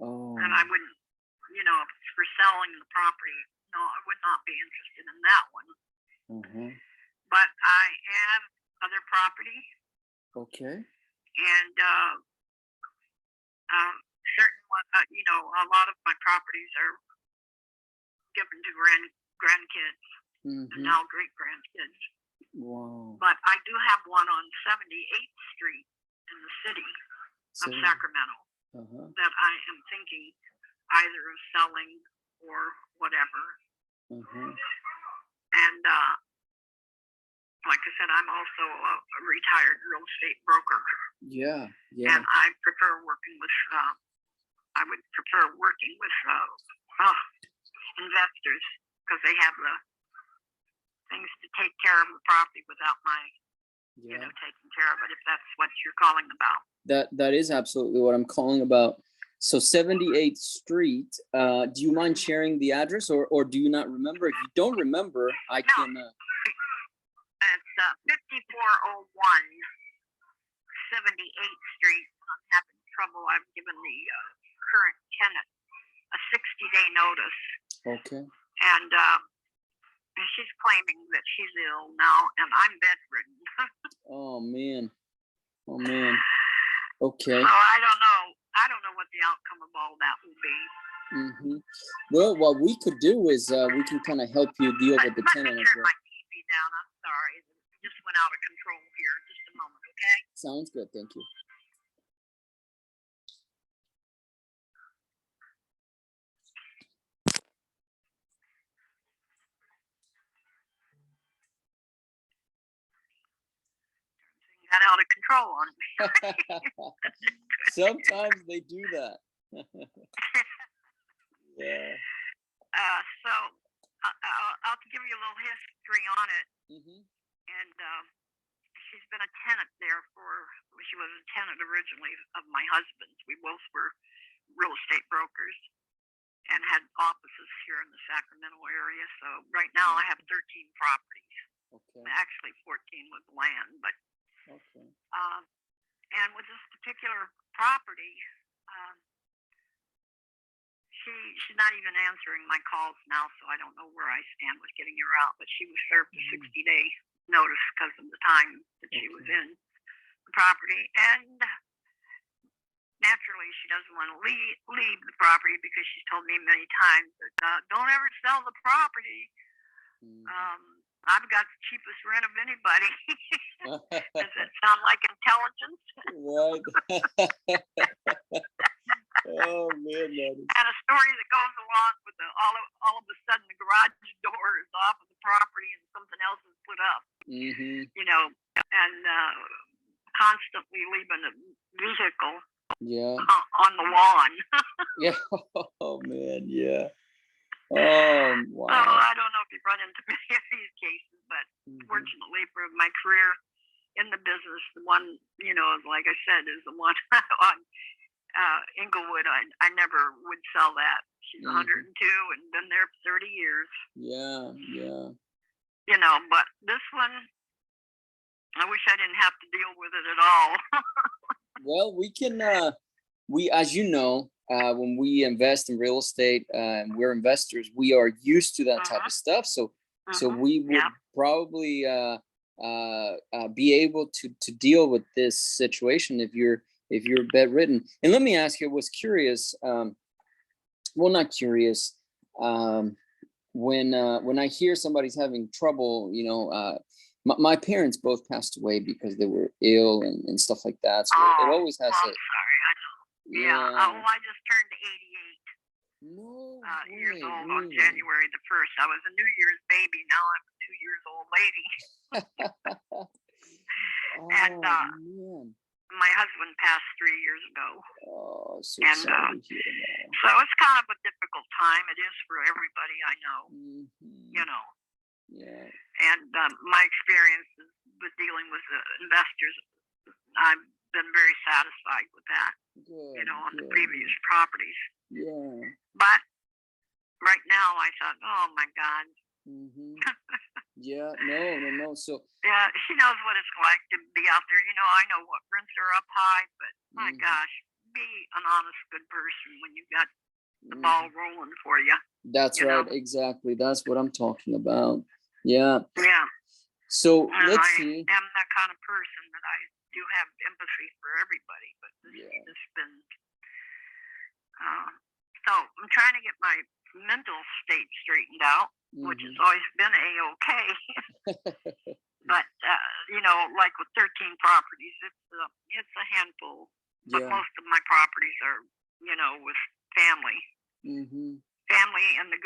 Oh. And I wouldn't, if it's for selling the property, no, I would not be interested in that one. But I have other property. Okay. And certain one, a lot of my properties are given to grandkids and now great grandkids. Wow. But I do have one on 78th Street in the city of Sacramento that I am thinking either of selling or whatever. And like I said, I'm also a retired real estate broker. Yeah. And I prefer working with. I would prefer working with investors because they have the things to take care of the property without my, taking care of it. If that's what you're calling about. That is absolutely what I'm calling about. So 78th Street. Do you mind sharing the address, or do you not remember? If you don't remember, I can. It's 5401 78th Street. I'm having trouble. I've given the current tenant a 60-day notice. Okay. And she's claiming that she's ill now, and I'm bedridden. Oh man. Okay. So I don't know. I don't know what the outcome of all that will be. Well, what we could do is we can kind of help you deal with the tenant as well. Let me turn my TV down. I'm sorry. It just went out of control here. Just a moment, okay? Sounds good. Thank you. Got out of control on me. Sometimes they do that. Yeah. So I'll give you a little history on it. And she's been a tenant there she was a tenant originally of my husband's. We both were real estate brokers and had offices here in the Sacramento area. So right now I have 13 properties. Okay. Actually 14 with land, but okay. And with this particular property, she's not even answering my calls now, so I don't know where I stand with getting her out. But she was served a 60-day notice because of the time that she was in the property, and naturally she doesn't want to leave the property because she's told me many times that don't ever sell the property. I've got the cheapest rent of anybody. Does that sound like intelligence? Right. Oh man, and a story that goes along with all of a sudden the garage door is off of the property and something else is put up. And constantly leaving a vehicle on the lawn. Yeah. Oh man, yeah. Oh wow. So I don't know if you've run into many of these cases, but fortunately for my career in the business, the one, like I said, is the one on Inglewood. I never would sell that. She's 102 and been there for 30 years. Yeah. But this one, I wish I didn't have to deal with it at all. Well, we can, as you know, when we invest in real estate and we're investors, we are used to that type of stuff. So we would probably be able to deal with this situation if you're bedridden. And let me ask you, I was curious, well, not curious. When I hear somebody's having trouble, my parents both passed away because they were ill and stuff like that. So it Oh, always has I'm a sorry. I know. Yeah. yeah. Oh, I just turned 88 No years way, old on really. January the 1st. I was a New Year's baby. Now I'm a New Year's old lady. And Oh man. my husband passed 3 years ago. Oh, so And sorry to hear that. so it's kind of a difficult time. It is for everybody I know, Mhm. you know. Yeah. And my experiences with dealing with investors, I've been very satisfied with that, Good. on the Good. previous properties. Yeah. But right now I thought, oh my God. Mhm. Yeah. No. So. Yeah, she knows what it's like to be out there. I know what rents are up high, but my Mhm. gosh, be an honest, good person when you've got the Mhm. ball rolling for you. That's You know? right. Exactly. That's what I'm talking about. Yeah. Yeah. So And let's I see. am that kind of person that I do have empathy for everybody, but this Yeah. has just been. So I'm trying to get my mental state straightened out, which has Mhm. always been a-okay. But like with 13 properties, it's a handful. But Yeah. most of my properties are, with family, Mhm. and the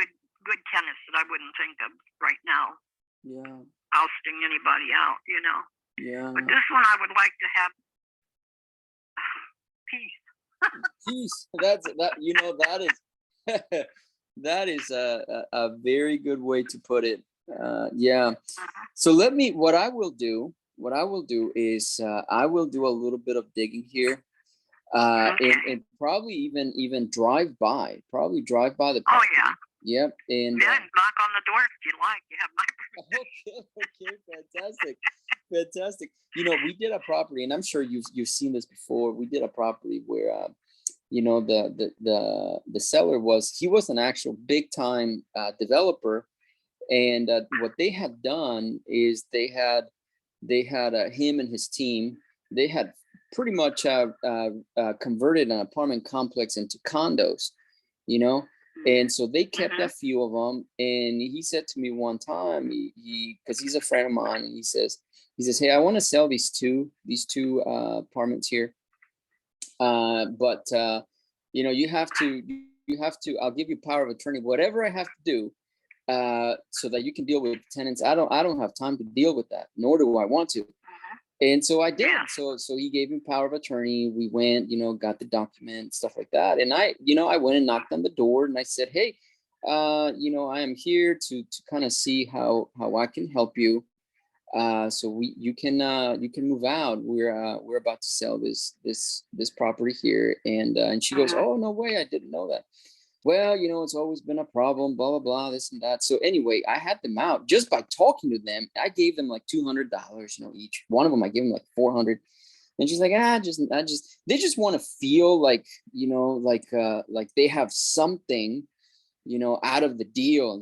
good tenants that I wouldn't think of right now, Yeah. ousting anybody out. Yeah. But this one I would like to have peace. Peace. That that is that is a very good way to put it. Yeah. So what I will do is I will do a little bit of digging here, Okay. and probably even drive by the Oh property. yeah. Yep. And Yeah, knock on the door if you like. You have my permission. okay, fantastic. We did a property, and I'm sure you've seen this before. We did a property where the seller was an actual big time developer, and what they had done is they had him and his team. They had pretty much converted an apartment complex into condos, and so they kept a few of them. And he said to me one time, he because he's a friend of mine, and he says, hey, I want to sell these two apartments here, but you have to I'll give you power of attorney, whatever I have to do, so that you can deal with tenants. I don't have time to deal with that, nor do I want to. And so I did. Yeah. So he gave me power of attorney. We went, got the document, stuff like that. And I went and knocked on the door, and I said, hey, I am here to kind of see how I can help you. So you can move out. We're about to sell this property here. And she goes, oh, no way, I didn't know that. Well, it's always been a problem, blah, blah, blah, this and that. So anyway, I had them out just by talking to them. I gave them like $200, each. One of them, I gave them like 400. And she's like, they just want to feel like, like they have something, out of the deal,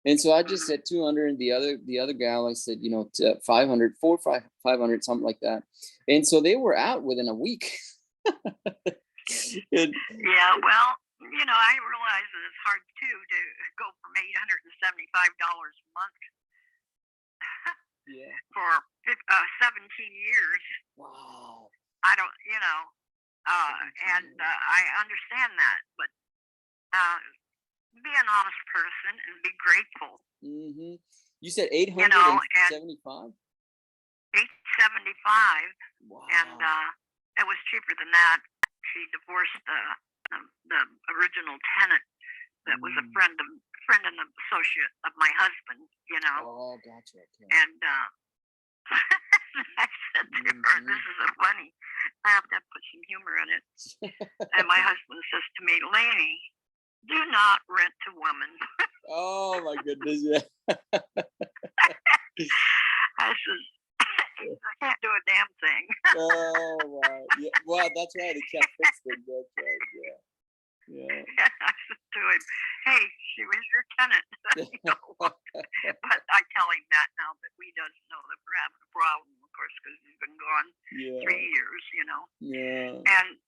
and so I just said 200, and the other gal, I said, 500, 500, something like that. And so they were out within a week. Yeah, well, I realize that it's hard too to go from $875 a month Yeah. for 17 years. Wow. I don't, and I understand that, but be an honest person and be grateful. Mm-hmm. You said 875. 875? Wow. And it was cheaper than that. She divorced the original tenant that was a friend and associate of my husband. Oh, gotcha. Okay. And I said to her, "This is so funny. I have to put some humor in it." And my husband says to me, "Lainey, do not rent to women." Oh my goodness! Yeah. I says, "I can't do a damn thing." Oh wow! Yeah. Wow, that's right. It can't fix them. That's right. Yeah. Yeah. I said to him, "Hey, she was your tenant." But I tell him that now, but we doesn't know that we're having a problem, of course, because he's been gone 3 years. Yeah. And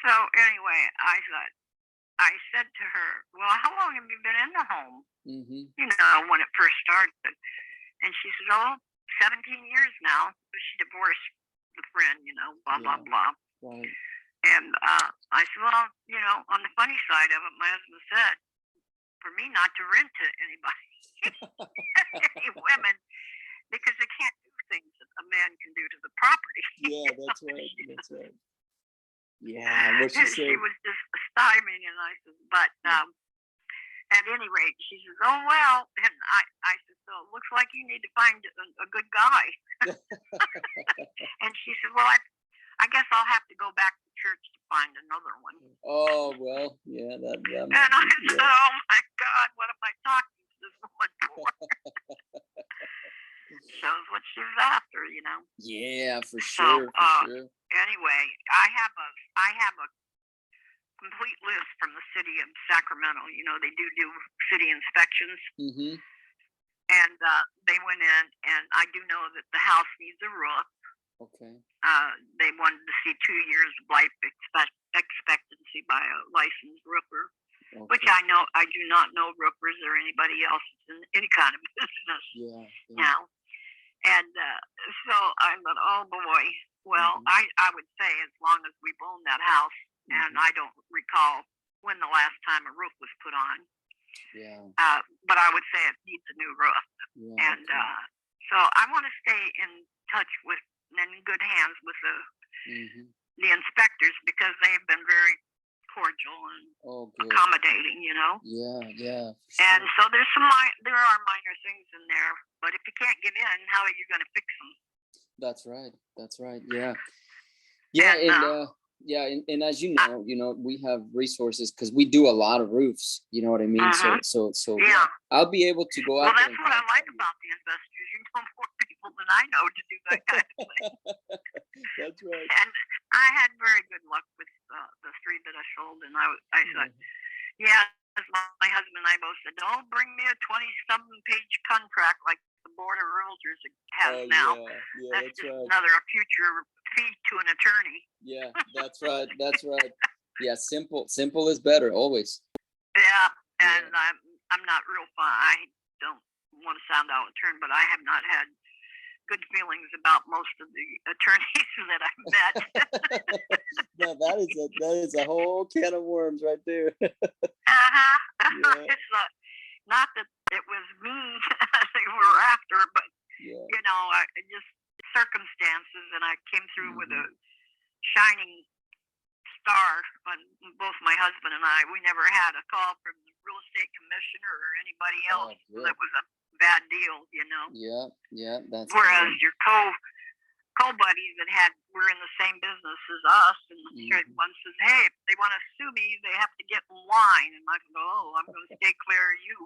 so anyway, I said to when it first started. And she said, oh, 17 years now. She divorced the friend, blah, blah, blah. Right. And I said, well, on the funny side of it, my husband said, for me not to rent to anybody, any women, because they can't do things that a man can do to the property. Yeah, that's right. That's right. Yeah, what she said. She was just stymied, and I said, but at any rate, she says, oh, well, and I said, so it looks like you need to find a good guy. And she said, well, I guess I'll have to go back to church to find another one. Oh, well, yeah, that and I said, oh my God, what am I talking to this woman for? Shows what she was after, Yeah, for sure. Anyway, I have a complete list from the city of Sacramento. They do city inspections. Mm-hmm. And they went in, and I do know that the house needs a roof. Okay. They wanted to see 2 years of life expectancy by a licensed roofer, which I do not know roofers or anybody else in any kind of business now. And so I thought, oh boy. Well, I would say as long as we've owned that house, and I don't recall when the last time a roof was put on. Yeah. But I would say it needs a new roof. Yeah, and so I want to stay in touch with and in good hands with the inspectors, because they've been very cordial and accommodating, Yeah, yeah. Sure. And so there are minor things in there, but if you can't get in, how are you going to fix them? That's right. That's right. Yeah. Yeah, and as you know, we have resources because we do a lot of roofs. You know what I mean? So yeah, I'll be able to go out. Well, that's what I like about the investors. You know more people than I know to do that kind of thing. That's right. And I had very good luck with the three that I sold, and I thought, yeah, as my husband and I both said, don't bring me a 20-something page contract like the board of realtors has now. Yeah, that's just another future fee to an attorney. Yeah, that's right. That's right. Yeah, simple is better always. Yeah, and I'm not real fun. I don't want to sound out of turn, but I have not had good feelings about most of the attorneys that I've met. No, that is a whole can of worms right there. Yeah. It's not that it was me they were after, but I just circumstances, and I came through with a shining star on both my husband and I. We never had a call from the real estate commissioner or anybody else that was a bad deal, Yeah, that's whereas your co-buddies that were in the same business as us, and one says, hey, if they want to sue me, they have to get in line, and I go, oh, I'm going to stay clear of you.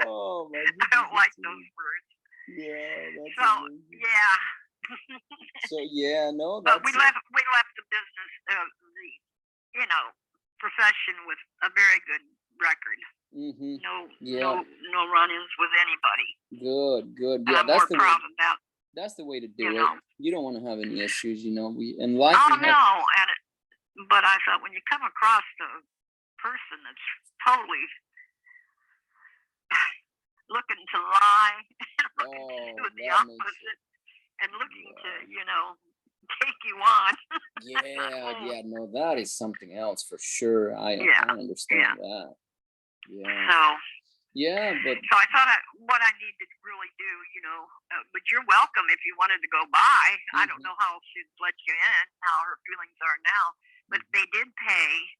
Oh my goodness. I don't like those words. Yeah, that's amazing. Yeah. So no, but we left the business, the profession with a very good record. No run-ins with anybody. Good. Yeah, that's the proud of that. That's the way to do it. You don't want to have any issues, we in life. But I thought when you come across a person that's totally looking to lie, looking to do the opposite, and looking to take you on. No, that is something else for sure. I understand that. So I thought what I need to really do, but you're welcome if you wanted to go by. I don't know how she'd let you in, how her feelings are now, but they did pay.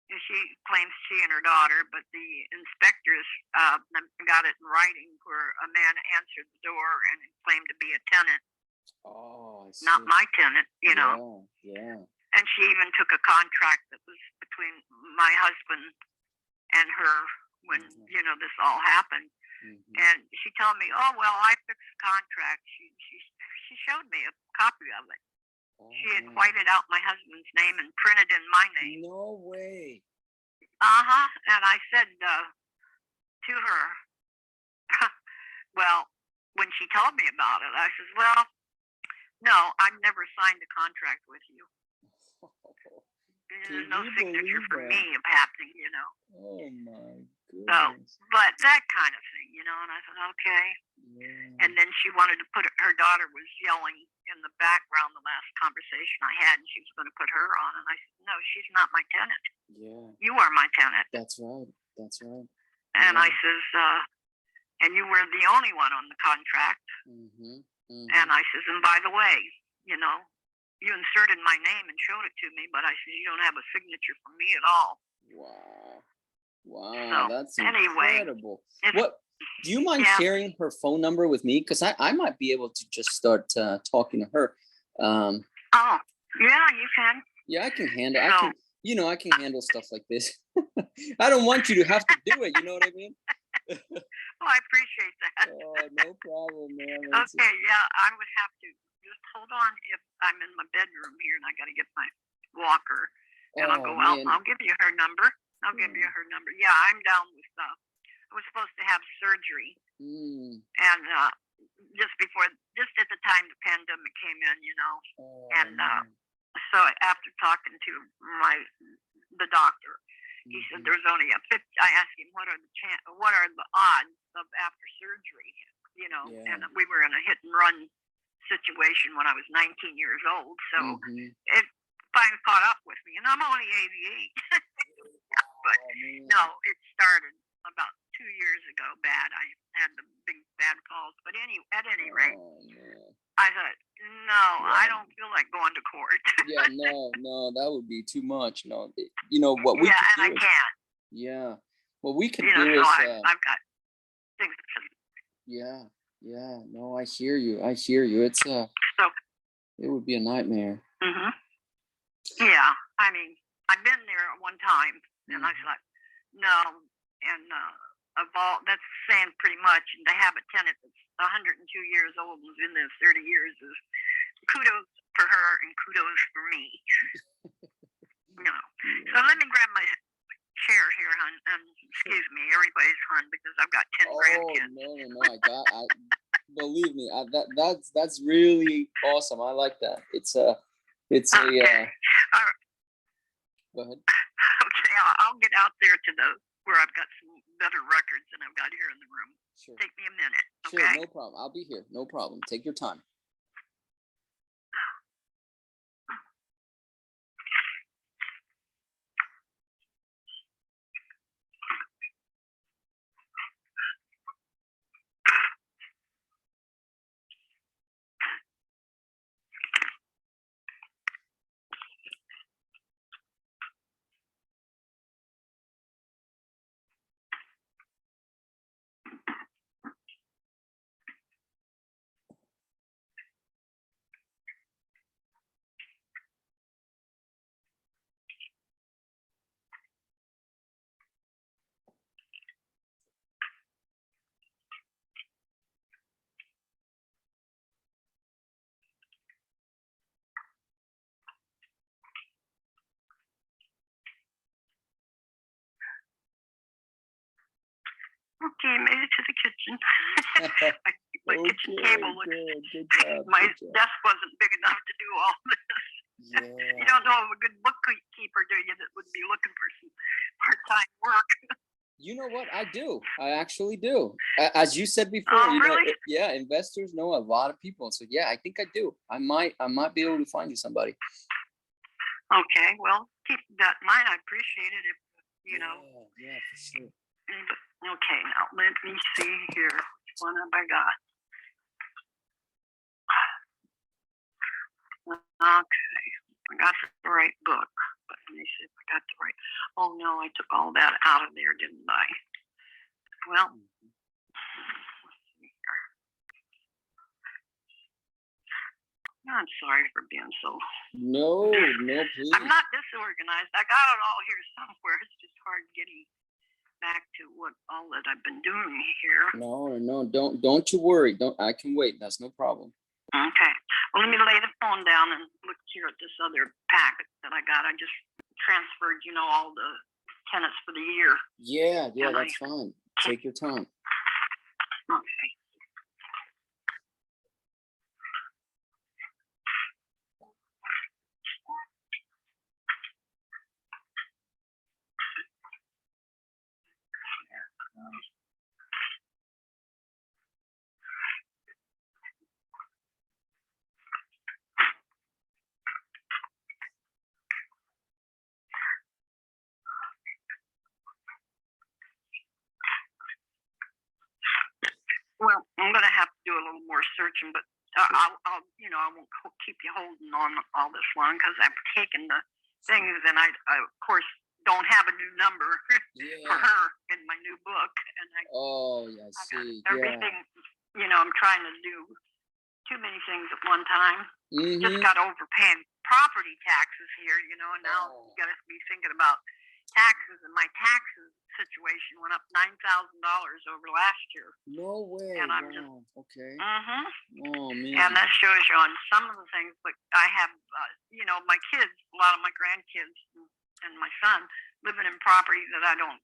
She claims she and her daughter, but the inspectors got it in writing where a man answered the door and claimed to be a tenant. Oh, I see. Not my tenant, Yeah. And she even took a contract that was between my husband and her when this all happened. And she told me, oh well, I fixed the contract. She showed me a copy of it. She had whited out my husband's name and printed in my name. No way. And I said to her, well, when she told me about it, I said, well, no, I've never signed a contract with you. Can no you signature believe for that? me of happening, you know. Oh my So, goodness. but that kind of thing, you know. And I thought, okay. Yeah. And then she wanted to put her daughter was yelling in the background the last conversation I had, and she was going to put her on. And I said, no, she's not my tenant. Yeah. You are my tenant. That's right. That's right. And Yeah. I says, and you were the only one on the contract. Mm-hmm. Mm-hmm. And I says, and by the way, you know, you inserted my name and showed it to me, but I said, you don't have a signature from me at all. Wow. Wow. So, That's anyway, incredible. What? Do you mind sharing her phone number with me? Because I might be able to just start talking to her. Oh, yeah, you can. Yeah, I can handle. So, I can handle stuff like this. I don't want you to have to do it. You know what I mean? well, I appreciate that. Oh, no problem, man. Okay, yeah, I would have to just hold on if I'm in my bedroom here and I got to get my walker and I'll go out. I'll give you her number. Give you her number. Yeah, I'm down with I was supposed to have surgery, and just at the time the pandemic came in, you know, and so after talking to the doctor, he said there's only a 50. I asked him what are the odds of after surgery, you know, and we were in a hit and run situation when I was 19 years old, so it finally caught up with me, and I'm only 88. But no, it started about 2 years ago. Bad. I had the big bad calls. But at any rate, I thought, no, I don't feel like going to court. Yeah, no, that would be too much. No, you know what we yeah, could and do I can't. Yeah, what we could You know, do so is. I've got things. Yeah, yeah. No, I hear you. I hear you. It's So. It would be a nightmare. Mhm. Yeah, I mean, I've been there one time, and I thought, no, and that's saying pretty much. And to have a tenant that's 102 years old and been there 30 years is kudos for her and kudos for me. You know. So let me grab my chair here, hon, and excuse me, everybody's hon, because I've got 10 grandkids. No. Believe me, that's really awesome. I like that. It's okay. Go ahead. Okay, I'll get out there to where I've got some better records than I've got here in the room. Sure. Take me a minute, okay? Sure, no problem. I'll be here. No problem. Take your time. Okay, made it to the kitchen. my kitchen table looks. Good job. My desk wasn't big enough to do all this. Yeah. You don't know of a good bookkeeper, do you, that would be looking for some part-time work? You know what? I do. I actually do. As you said before, really? Investors know a lot of people. So yeah, I think I do. I might be able to find you somebody. Okay, well, keep that in mind. I appreciate it if you know. Yeah, for sure. Okay, now let me see here. Which one have I got? Okay, I got the right book. But let me see if I got the right. Oh no, I took all that out of there, didn't I? Well, let's see here. I'm sorry for being so. No, please. I'm not disorganized. I got it all here somewhere. It's just hard getting back to all that I've been doing here. No, don't you worry. I can wait. That's no problem. Okay. Well, let me lay the phone down and look here at this other packet that I got. I just transferred, all the tenants for the year. Yeah, that's fine. Take your time. Okay. a little more searching, but I'll I won't keep you holding on all this long because I've taken the things, and I of course don't have a new number for her in my new book, and I see. Everything, I'm trying to do too many things at one time. Just got overpaying property taxes here, and now you got to be thinking about taxes, and my taxes situation went up $9,000 over last year. No way. And I'm okay. Oh man. And that shows you on some of the things. But I have, my kids, a lot of my grandkids, and my son living in property that I don't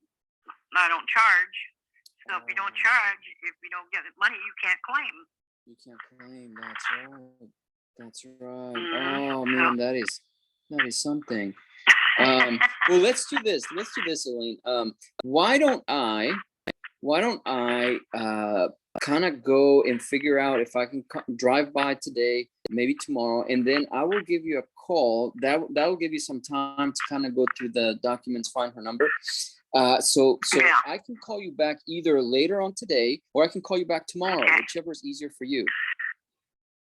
charge. So if you don't charge, if you don't get money, you can't claim. You can't claim. That's right. Oh man, that is something. Well, let's do this, Elaine. Why don't I kind of go and figure out if I can drive by today, maybe tomorrow, and then I will give you a call. That will give you some time to kind of go through the documents, find her number. So I can call you back either later on today, or I can call you back tomorrow, whichever is easier for you.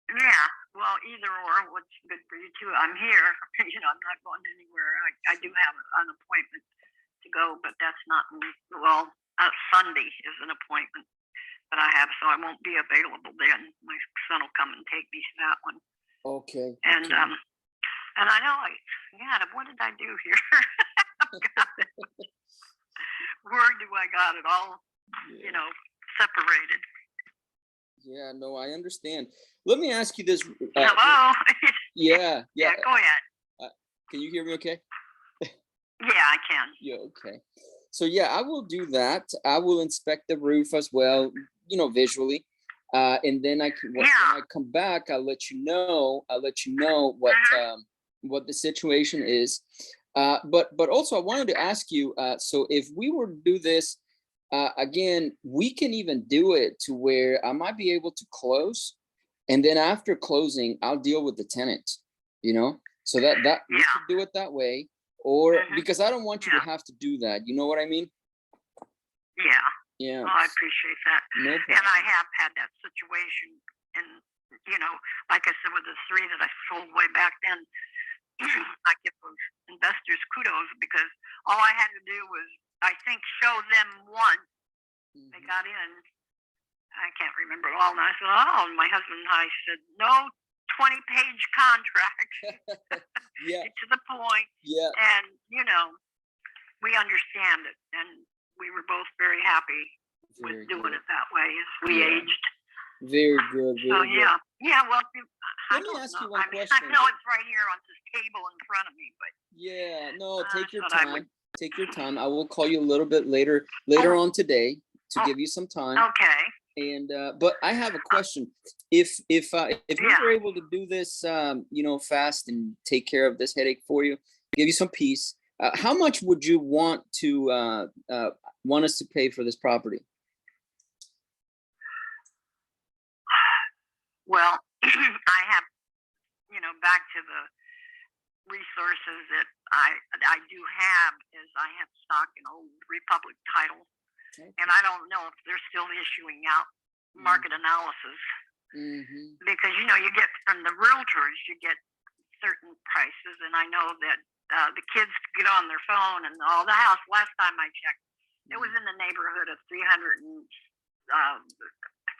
Yeah, well, either or, what's good for you too. I'm here. I'm not going anywhere. I do have an appointment to go, but that's not Sunday is an appointment that I have, so I won't be available then. My son will come and take me to that one. Okay. And and I know, what did I do here? Where do I got it all, separated? Yeah, no, I understand. Let me ask you this. Hello? Yeah, go ahead. Can you hear me okay? Yeah, I can. Yeah, okay. So I will do that. I will inspect the roof as well, visually. And then when I come back, I'll let you know what the situation is. But also I wanted to ask you, so if we were to do this, again, we can even do it to where I might be able to close, and then after closing, I'll deal with the tenant, so that we could do it that way, or because I don't want you to have to do that. You know what I mean? Yeah. Yeah. Well, I appreciate that. No problem. And I have had that situation, and like I said, with the three that I sold way back then, I give those investors kudos because all I had to do was, I think, show them once. They got in. I can't remember it all. And I said, and my husband and I said, no 20-page contract. Yeah. To the point. Yeah. And, we understand it. And we were both very happy with doing it that way as we aged. Very good. Very good. Yeah. Well, let me ask you one question. I know it's right here on this table in front of me, but take your time. Take your time. I will call you a little bit later on today to give you some time. Okay. And but I have a question. If you were able to do this, fast and take care of this headache for you, give you some peace, how much would you want us to pay for this property? Well, I have, back to the resources that I do have is I have stock in Old Republic title, and I don't know if they're still issuing out market analysis because you get from the realtors, you get certain prices, and I know that the kids get on their phone and all. The house last time I checked, it was in the neighborhood of 300 and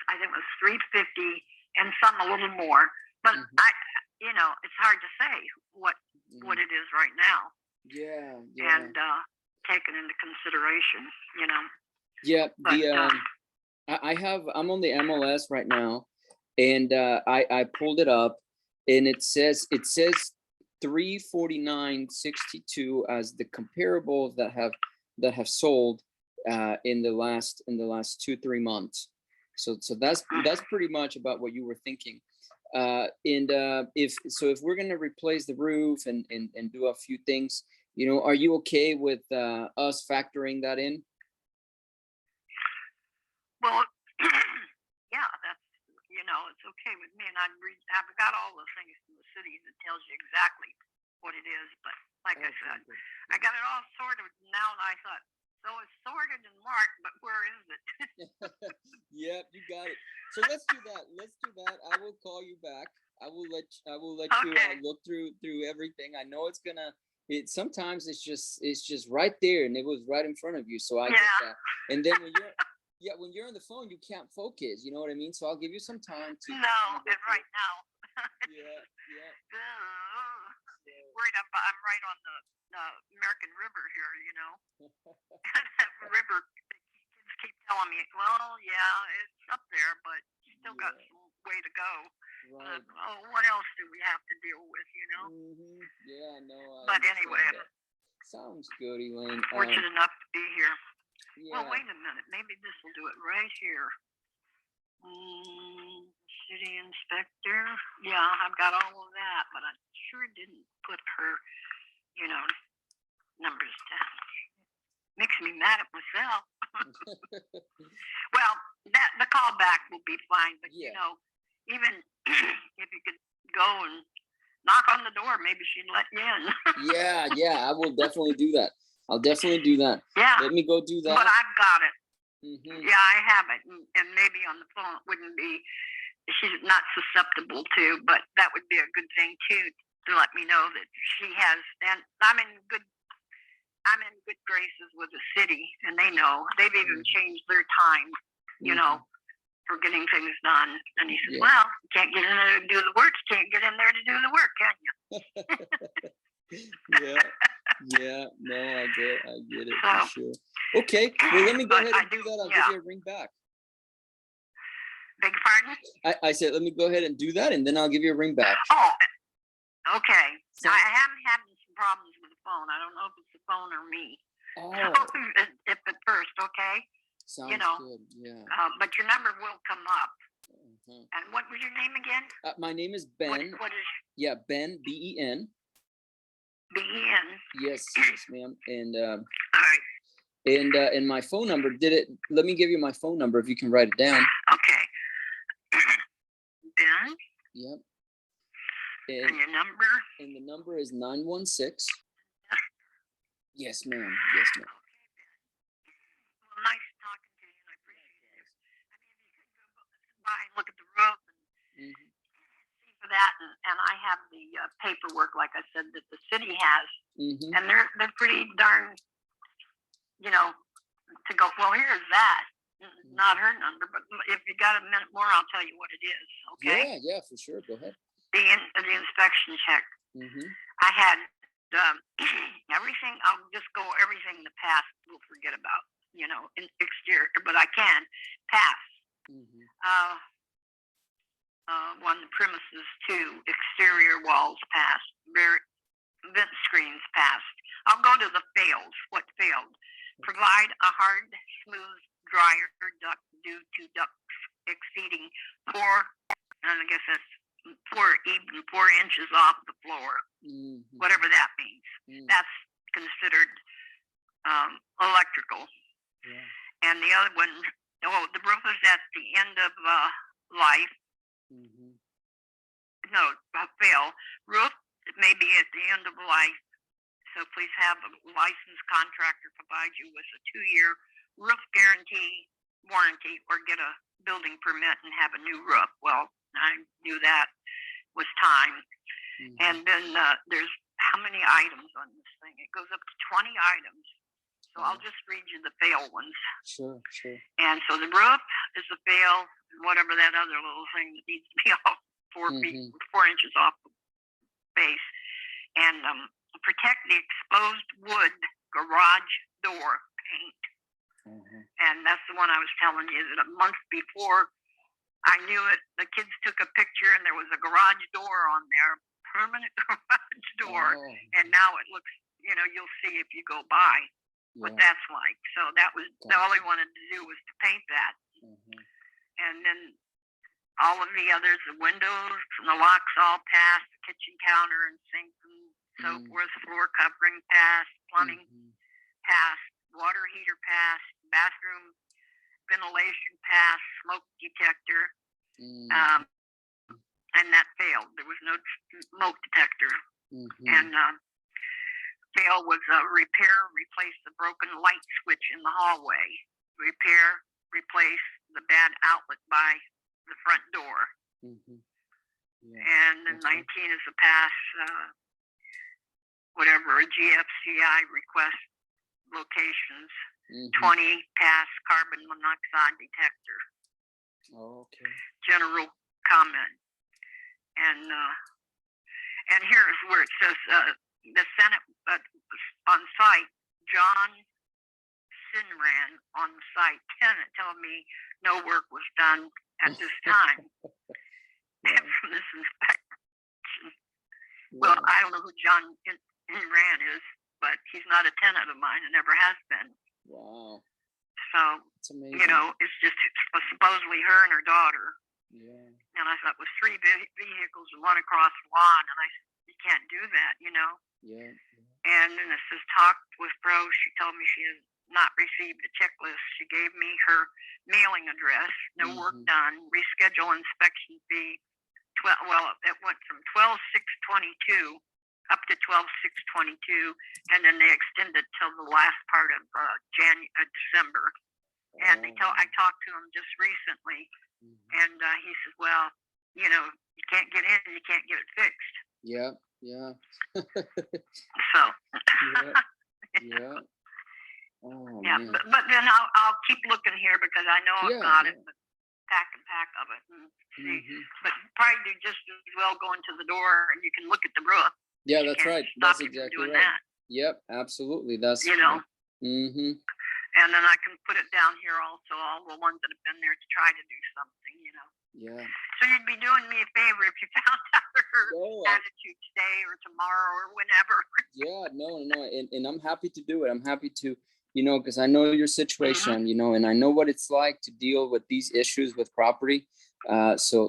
I think it was 350 and some a little more, but it's hard to say what it is right now. Yeah. And taken into consideration, Yeah. I'm on the MLS right now, and I pulled it up, and it says 349.62 as the comparables that have sold in the last 2-3 months. So that's pretty much about what you were thinking. If we're gonna replace the roof and do a few things, are you okay with us factoring that in? Well, yeah, that's it's okay with me, and I've got all the things from the city that tells you exactly what it is. But like I said, I got it all sorted now, and I thought, so it's sorted and marked, but where is it? Yep, you got it. So let's do that. I will call you back. I will let you Okay. look through everything. I know it's gonna. Sometimes it's just right there, and it was right in front of you. So I get Yeah. that. And then when you're on the phone, you can't focus. You know what I mean? So I'll give you some time to. No, and right now. Yeah. I'm right on the American River here, you know. That river, kids keep telling me, well, yeah, it's up there, but still got some way to go. Right. What else do we have to deal with, you know? Mm-hmm. Yeah, no. But anyway, sounds good, Elaine. fortunate enough to be here. Yeah. Well, wait a minute. Maybe this will do it right here. City inspector. Yeah, I've got all of that, but I sure didn't put her, numbers down. Makes me mad at myself. Well, the callback will be fine, but even if you could go and knock on the door, maybe she'd let you in. Yeah, I will definitely do that. I'll definitely do that. Yeah. Let me go do that. But I've got it. Mm-hmm. Yeah, I have it, and maybe on the phone it wouldn't be. She's not susceptible to, but that would be a good thing too to let me know that she has. And I'm in good graces with the city, and they know. They've even changed their time, for getting things done. And he says, "Well, you can't get in there to do the work. You can't get in there to do the work, can you?" Yeah. No, I get it for sure. Okay, well, let me go ahead and do that. I'll give you a ring back. Beg your pardon? I said, let me go ahead and do that, and then I'll give you a ring back. Oh, okay. So, I am having some problems with the phone. I don't know if it's the phone or me. Oh. So, if at first, okay? Sounds good, yeah. But your number will come up. Mm-hmm. And what was your name again? My name is Ben. What is? Yeah, Ben, B-E-N. B-E-N. Yes, ma'am. And all right. And my phone number. Let me give you my phone number if you can write it down. Okay. Ben. Yep. And your number? And the number is 916. Yes, ma'am. Yes, ma'am. Well, nice talking to you, and I appreciate it. I mean, if you could go by and look at the roof and see for that, and I have the paperwork, like I said, that the city has, and they're pretty darn, to go. Well, here's that. Not her number, but if you got a minute more, I'll tell you what it is. Okay? Yeah, for sure. Go ahead. The inspection check. I had everything. I'll just go everything in the past. We'll forget about in exterior, but I can pass. On the premises too. Exterior walls passed. Vent screens passed. I'll go to the failed. What failed? Provide a hard, smooth dryer duct due to ducts exceeding 4, and I guess that's 4 inches off the floor, whatever that means. That's considered electrical. Yeah. And the other one, the roof is at the end of life. No, fail. Roof may be at the end of life. So please have a licensed contractor provide you with a 2-year roof guarantee, warranty, or get a building permit and have a new roof. Well, I knew that was time. And then there's how many items on this thing? It goes up to 20 items. So I'll just read you the fail ones. Sure. And so the roof is a fail, whatever that other little thing that needs to be off 4 inches off the base. And protect the exposed wood garage door paint. And that's the one I was telling you that a month before I knew it, the kids took a picture and there was a garage door on there, permanent garage door. And now it looks, you'll see if you go by what that's like. So that was all he wanted to do was to paint that. And then all of the others, the windows and the locks all passed, the kitchen counter and sink and so forth, floor covering passed, plumbing passed, water heater passed, bathroom ventilation passed, smoke detector, and that failed. There was no smoke detector. And fail was repair, replace the broken light switch in the hallway, repair, replace the bad outlet by the front door. Yeah, And then 19 is to pass whatever a GFCI request locations. 20 pass carbon monoxide detector. Oh, okay. General comment. And here's where it says the Senate on site, John Sinran on the site, tenant telling me no work was done at this time. From this inspection. Well, I don't know who John Sinran is, but he's not a tenant of mine and never has been. Wow. So, that's amazing. you know, it's just supposedly her and her daughter. Yeah. And I thought, with 3 vehicles and one across the lawn, and I said, you can't do that, you know? Yeah. And then it says, talked with Rose. She told me she has not received a checklist. She gave me her mailing address. No work done. Reschedule inspection fee. Well, it went from 12/6/22 up to 12/6/22, and then they extended till the last part of December. And I talked to him just recently, and he says, well, you know, you can't get in, you can't get it fixed. Yeah. So. Yeah. Oh, yeah, man. but then I'll keep looking here because I know I've got it. But pack of it and see. But probably do just as well go into the door and you can look at the roof. Yeah, that's right. That's exactly right. That. Yep, absolutely. That's you know. And then I can put it down here also, all the ones that have been there to try to do something, you know. Yeah. So you'd be doing me a favor if you found out her attitude today or tomorrow or whenever. Yeah, no, and I'm happy to do it. I'm happy to, you know, because I know your situation, you know, and I know what it's like to deal with these issues with property. So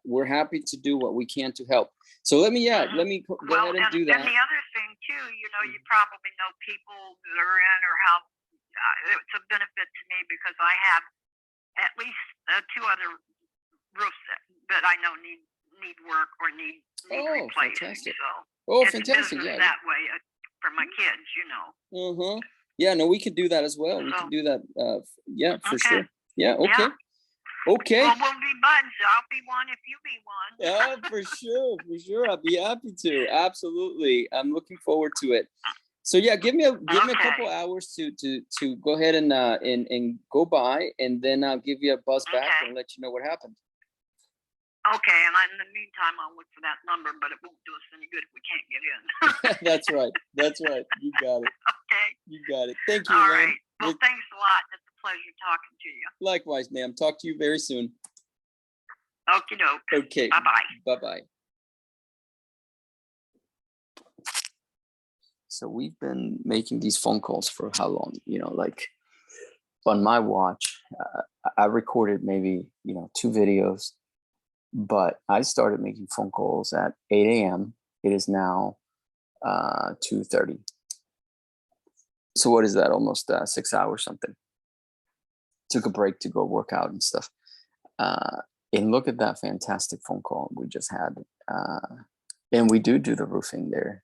we're happy to do what we can to help. So let me go ahead and do that. And the other thing too, you know, you probably know people that are in or how it's a benefit to me because I have at least 2 other roofs that I know need work or need replacing. Fantastic. So it's fantastic. Yeah. That way for my kids, you know. Yeah, no, we could do that as well. We can do that. Yeah, for sure. Yeah. Okay. Yeah. Okay. Well, we'll be buds. I'll be one if you be one. Yeah, for sure. I'll be happy to. Absolutely. I'm looking forward to it. So yeah, give me a couple hours to go ahead and go by, and then I'll give you a buzz back and let you know what happened. Okay, and in the meantime, I'll look for that number, but it won't do us any good if we can't get in. That's right. You got it. Okay. You got it. Thank you, All ma'am. right. Well, thanks a lot. It's a pleasure talking to you. Likewise, ma'am. Talk to you very soon. Okie doke. Okay. Bye-bye. Bye-bye. So we've been making these phone calls for how long? You know, like on my watch, I recorded maybe, 2 videos, but I started making phone calls at 8 a.m. It is now 2:30. So what is that? Almost 6 hours something. Took a break to go work out and stuff. And look at that fantastic phone call we just had. And we do the roofing there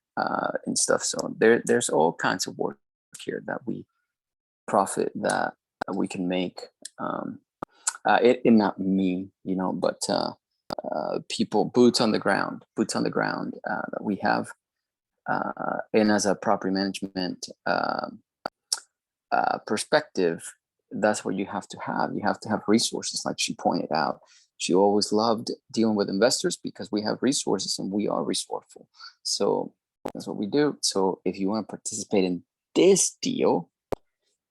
and stuff. So there's all kinds of work here that we profit that we can make. It not me, but people, boots on the ground that we have. And as a property management perspective, that's what you have to have. You have to have resources, like she pointed out. She always loved dealing with investors because we have resources and we are resourceful. So that's what we do. So if you want to participate in this deal,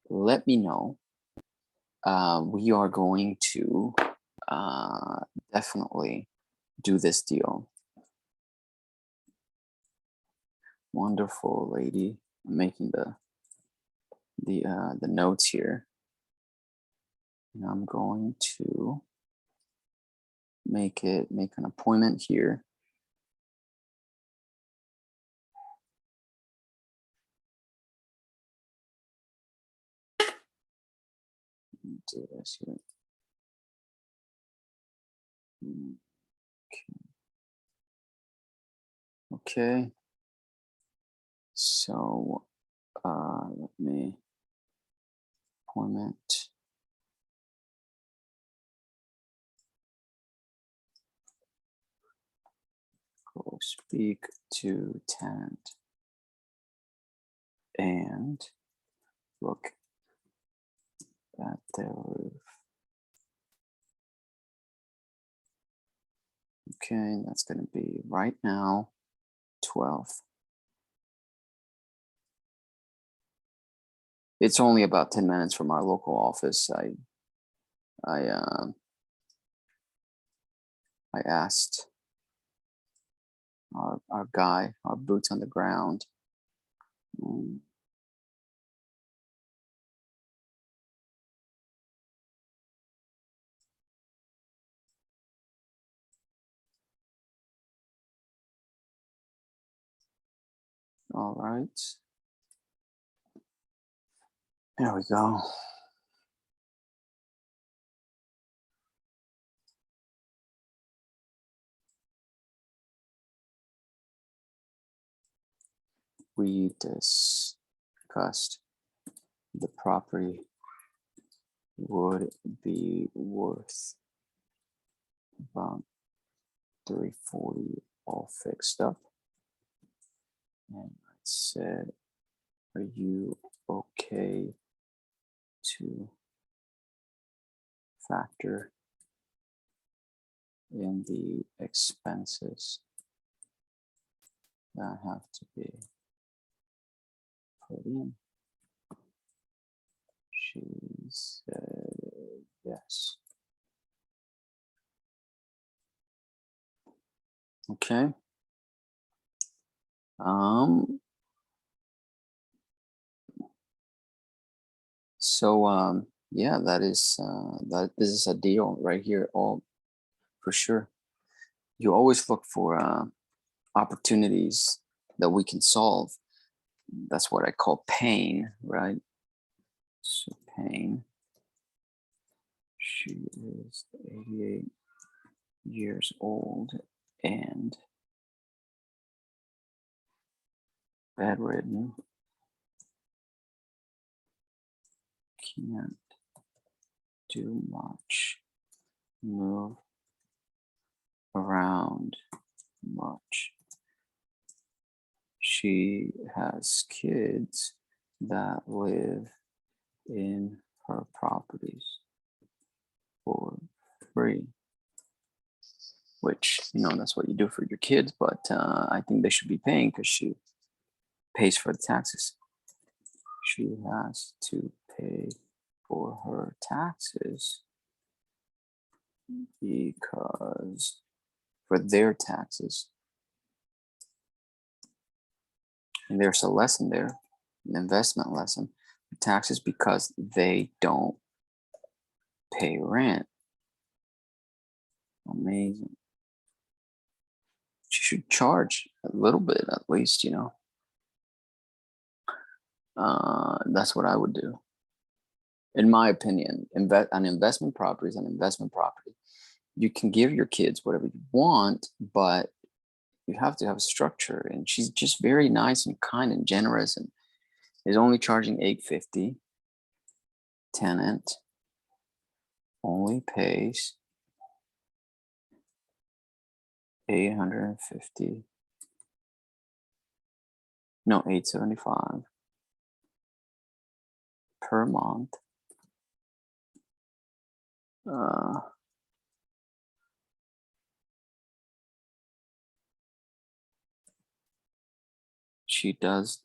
let me know. We are going to definitely do this deal. Wonderful lady. I'm making the notes here. And I'm going to make an appointment here. Do this here. Okay. So let me appointment. Go speak to tenant and look at the roof. Okay, that's going to be right now 12. It's only about 10 minutes from our local office. I asked our guy, our boots on the ground. All right. There we go. We discussed the property would be worth about 340 all fixed up. And I said, are you okay to factor in the expenses that have to be put in? She said yes. Okay. So yeah, that is this is a deal right here, all for sure. You always look for opportunities that we can solve. That's what I call pain, right? So pain. She is 88 years old and bedridden. Can't do much. Move around much. She has kids that live in her properties for free, which, that's what you do for your kids, but I think they should be paying because she pays for the taxes. She has to pay for her taxes because for their taxes. And there's a lesson there, an investment lesson. Taxes because they don't pay rent. Amazing. She should charge a little bit at least, That's what I would do. In my opinion, an investment property is an investment property. You can give your kids whatever you want, but you have to have a structure. And she's just very nice and kind and generous, and is only charging $850. Tenant only pays $850. No, $875 per month. She does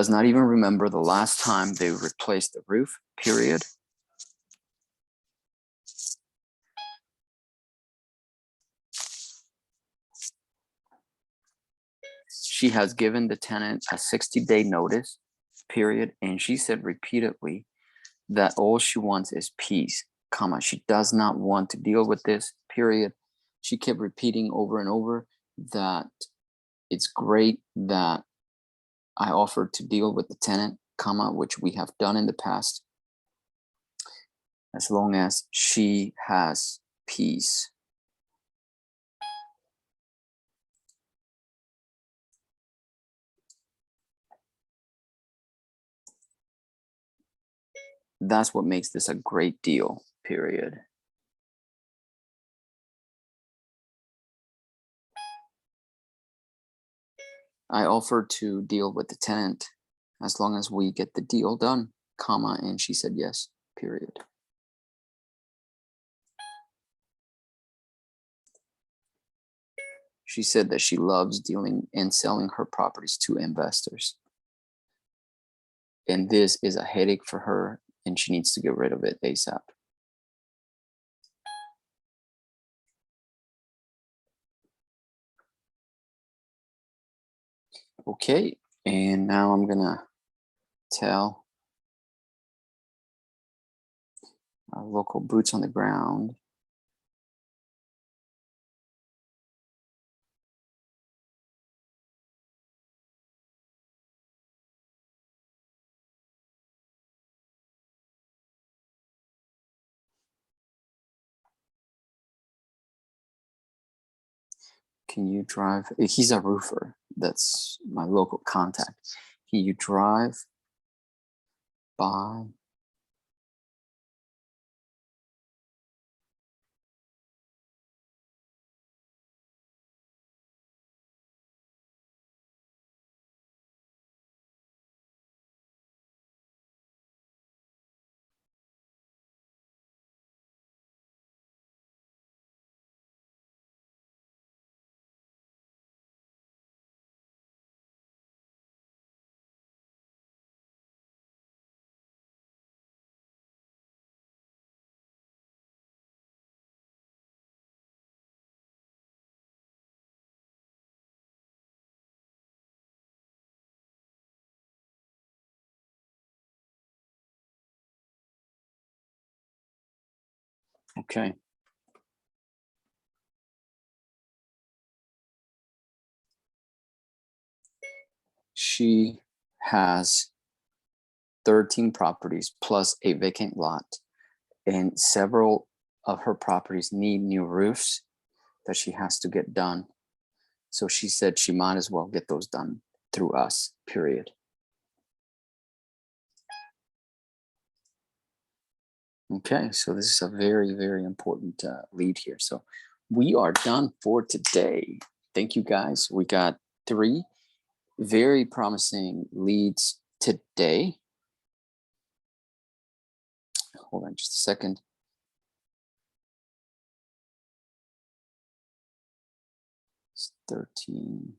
not even remember the last time they replaced the roof, period. She has given the tenant a 60-day notice, period. And she said repeatedly that all she wants is peace, comma. She does not want to deal with this, period. She kept repeating over and over that it's great that I offered to deal with the tenant, comma, which we have done in the past, as long as she has peace. That's what makes this a great deal, period. I offered to deal with the tenant as long as we get the deal done, comma, and she said yes, period. She said that she loves dealing and selling her properties to investors. And this is a headache for her, and she needs to get rid of it ASAP. Okay, and now I'm gonna tell our local boots on the ground can you drive? He's a roofer. That's my local contact. Can you drive by? Okay. She has 13 properties plus a vacant lot, and several of her properties need new roofs that she has to get done. So she said she might as well get those done through us, period. Okay, so this is a very, very important lead here. So we are done for today. Thank you guys. We got 3 very promising leads today. Hold on just a second. It's 13.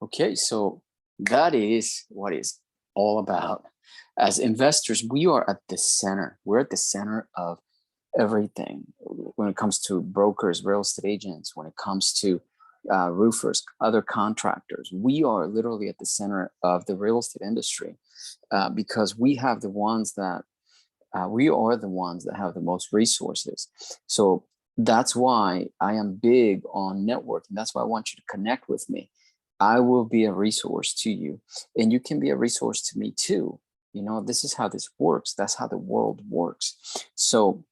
Okay, so that is what it's all about. As investors, we are at the center. We're at the center of everything when it comes to brokers, real estate agents, when it comes to roofers, other contractors. We are literally at the center of the real estate industry because we have the ones that we are the ones that have the most resources. So that's why I am big on networking. That's why I want you to connect with me. I will be a resource to you, and you can be a resource to me too. You know, this is how this works. That's how the world works. So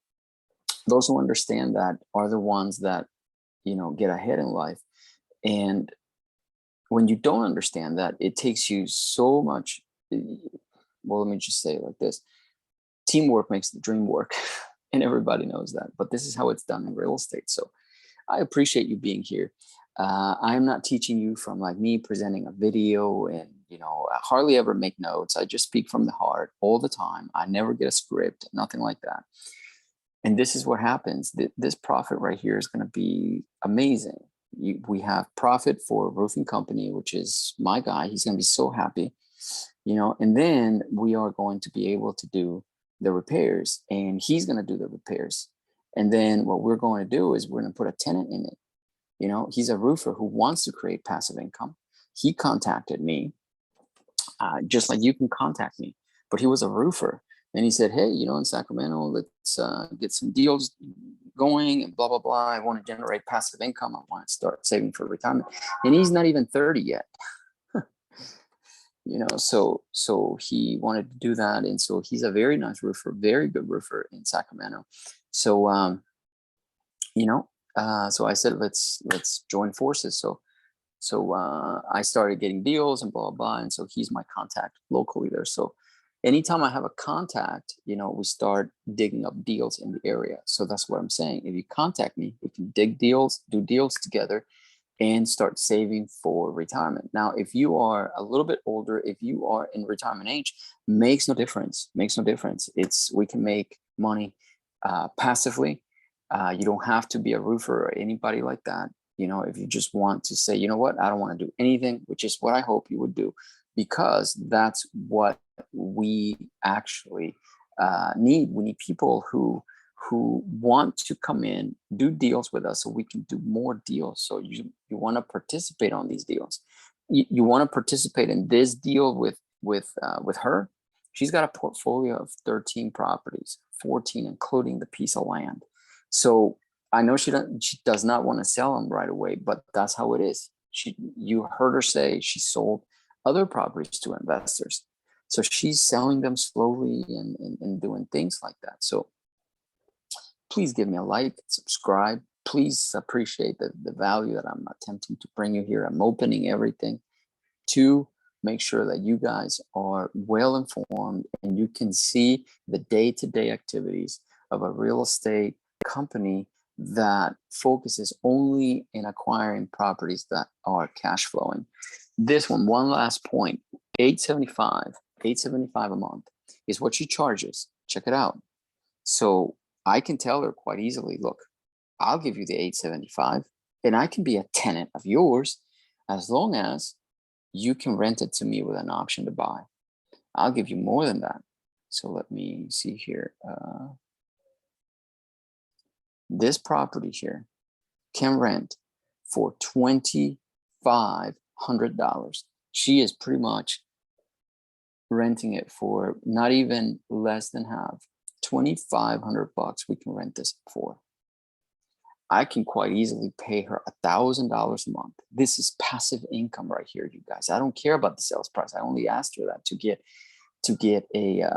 those who understand that are the ones that, you know, get ahead in life. And when you don't understand that, it takes you so much. Well, let me just say it like this: teamwork makes the dream work. And everybody knows that. But this is how it's done in real estate. So I appreciate you being here. I'm not teaching you from like me presenting a video, and you know, I hardly ever make notes. I just speak from the heart all the time. I never get a script, nothing like that. And this is what happens. This profit right here is going to be amazing. We have profit for roofing company, which is my guy. He's going to be so happy, you know, and then we are going to be able to do the repairs, and he's going to do the repairs. And then what we're going to do is we're going to put a tenant in it. You know, he's a roofer who wants to create passive income. He contacted me, just like you can contact me, but he was a roofer. And he said, hey, in Sacramento, let's get some deals going and blah, blah, blah. I want to generate passive income. I want to start saving for retirement. And he's not even 30 yet. So he wanted to do that. And so he's a very nice roofer, very good roofer in Sacramento. So, so I said, let's join forces. So I started getting deals and blah, blah, blah. And so he's my contact locally there. So anytime I have a contact, we start digging up deals in the area. So that's what I'm saying. If you contact me, we can dig deals, do deals together, and start saving for retirement. Now, if you are a little bit older, if you are in retirement age, makes no difference. We can make money passively. You don't have to be a roofer or anybody like that. If you just want to say, you know what, I don't want to do anything, which is what I hope you would do, because that's what we actually need. We need people who want to come in, do deals with us so we can do more deals. So you want to participate on these deals. You want to participate in this deal with her. She's got a portfolio of 13 properties, 14 including the piece of land. So I know she does not want to sell them right away, but that's how it is. You heard her say she sold other properties to investors. So she's selling them slowly and doing things like that. So please give me a like, subscribe. Please appreciate the value that I'm attempting to bring you here. I'm opening everything to make sure that you guys are well informed and you can see the day-to-day activities of a real estate company that focuses only in acquiring properties that are cash flowing. This one last point, $875 a month is what she charges. Check it out. So I can tell her quite easily, look, I'll give you the $875 and I can be a tenant of yours as long as you can rent it to me with an option to buy. I'll give you more than that. So let me see here. This property here can rent for $2,500. She is pretty much renting it for not even less than half. $2,500 we can rent this for. I can quite easily pay her $1,000 a month. This is passive income right here, you guys. I don't care about the sales price. I only asked her that to get a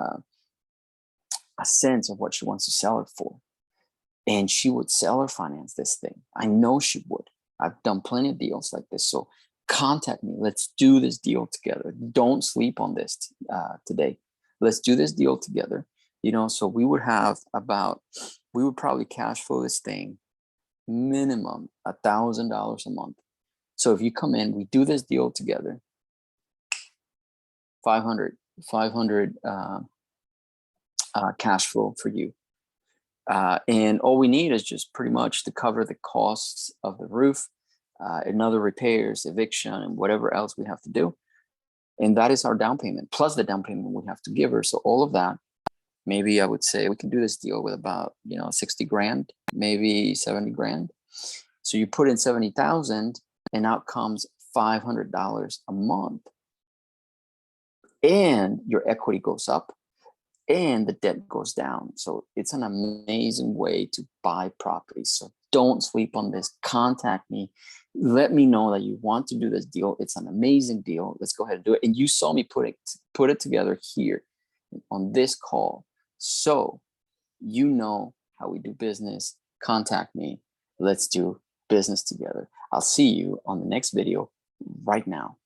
sense of what she wants to sell it for. And she would sell or finance this thing. I know she would. I've done plenty of deals like this. So contact me. Let's do this deal together. Don't sleep on this today. Let's do this deal together. So we would probably cash flow this thing minimum $1,000 a month. So if you come in, we do this deal together, 500 cash flow for you. And all we need is just pretty much to cover the costs of the roof, and other repairs, eviction, and whatever else we have to do. And that is our down payment, plus the down payment we have to give her. So all of that, maybe I would say we can do this deal with about, 60 grand, maybe 70 grand. So you put in 70,000 and out comes $500 a month. And your equity goes up and the debt goes down. So it's an amazing way to buy properties. So don't sleep on this. Contact me. Let me know that you want to do this deal. It's an amazing deal. Let's go ahead and do it. And you saw me put it together here on this call. So you know how we do business. Contact me. Let's do business together. I'll see you on the next video right now.